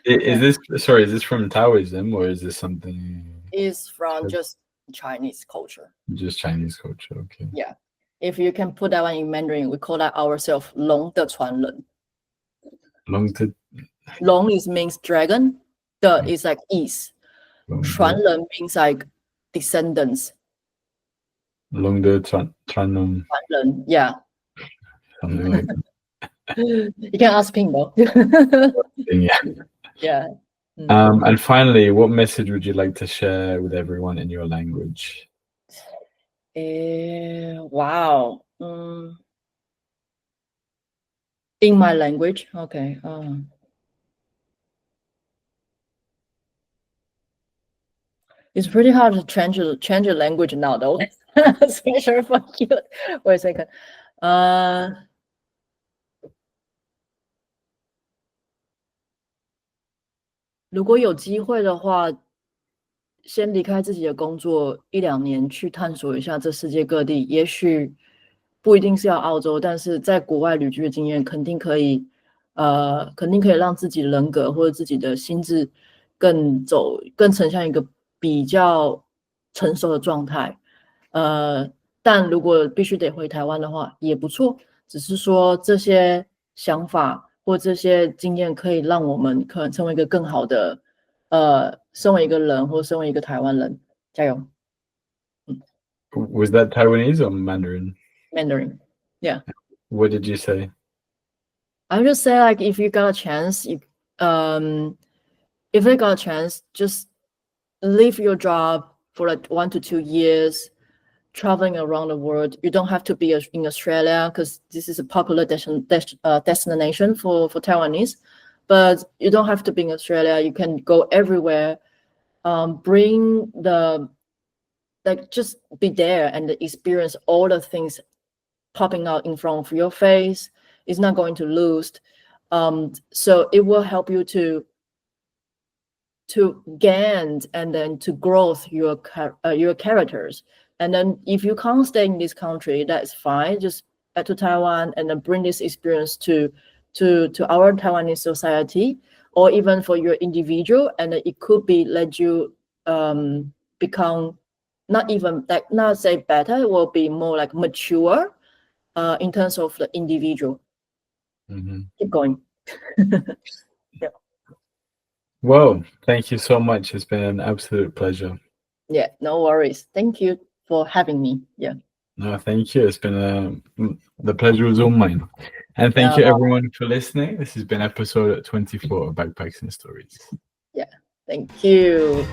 Is this from Taoism or is this something? Is from just Chinese culture. Just Chinese culture, okay. Yeah. If you can put that one in Mandarin, we call that ourselves 龙的传人. Long means dragon. The is like east. 传人 means like descendants. 龙的传人. Yeah. Something like that. You can ask Ping though. Yeah. Yeah. Mm. And finally, what message would you like to share with everyone in your language? Wow. In my language, okay. It's pretty hard to change a language now, though. Especially for you. Wait a second. 如果有机会的话，先离开自己的工作1-2年，去探索一下这世界各地。也许不一定是要澳洲，但是在国外旅居的经验肯定可以让自己的人格或者自己的心智更呈现一个比较成熟的状态。但如果必须得回台湾的话，也不错。只是说这些想法或这些经验可以让我们可能成为一个更好的，身为一个人或身为一个台湾人。加油。Was that Taiwanese or Mandarin? Mandarin. Yeah. What did you say? I would just say, like, if you got a chance, if you got a chance, just leave your job for like 1 to 2 years, traveling around the world. You don't have to be in Australia, because this is a popular destination for Taiwanese. But you don't have to be in Australia. You can go everywhere. Just be there and experience all the things popping out in front of your face. It's not going to lose. So it will help you to gain and then to grow your characters. And then if you can't stay in this country, that's fine. Just back to Taiwan and then bring this experience to our Taiwanese society, or even for your individual. And it could be let you become not say better, it will be more like mature in terms of the individual. Keep going. Yeah. Well, thank you so much. It's been an absolute pleasure. Yeah, no worries. Thank you for having me. Yeah. No, thank you. It's been the pleasure was all mine. And thank you everyone for listening. This has been episode 24 of Backpacks and Stories. Yeah, thank you.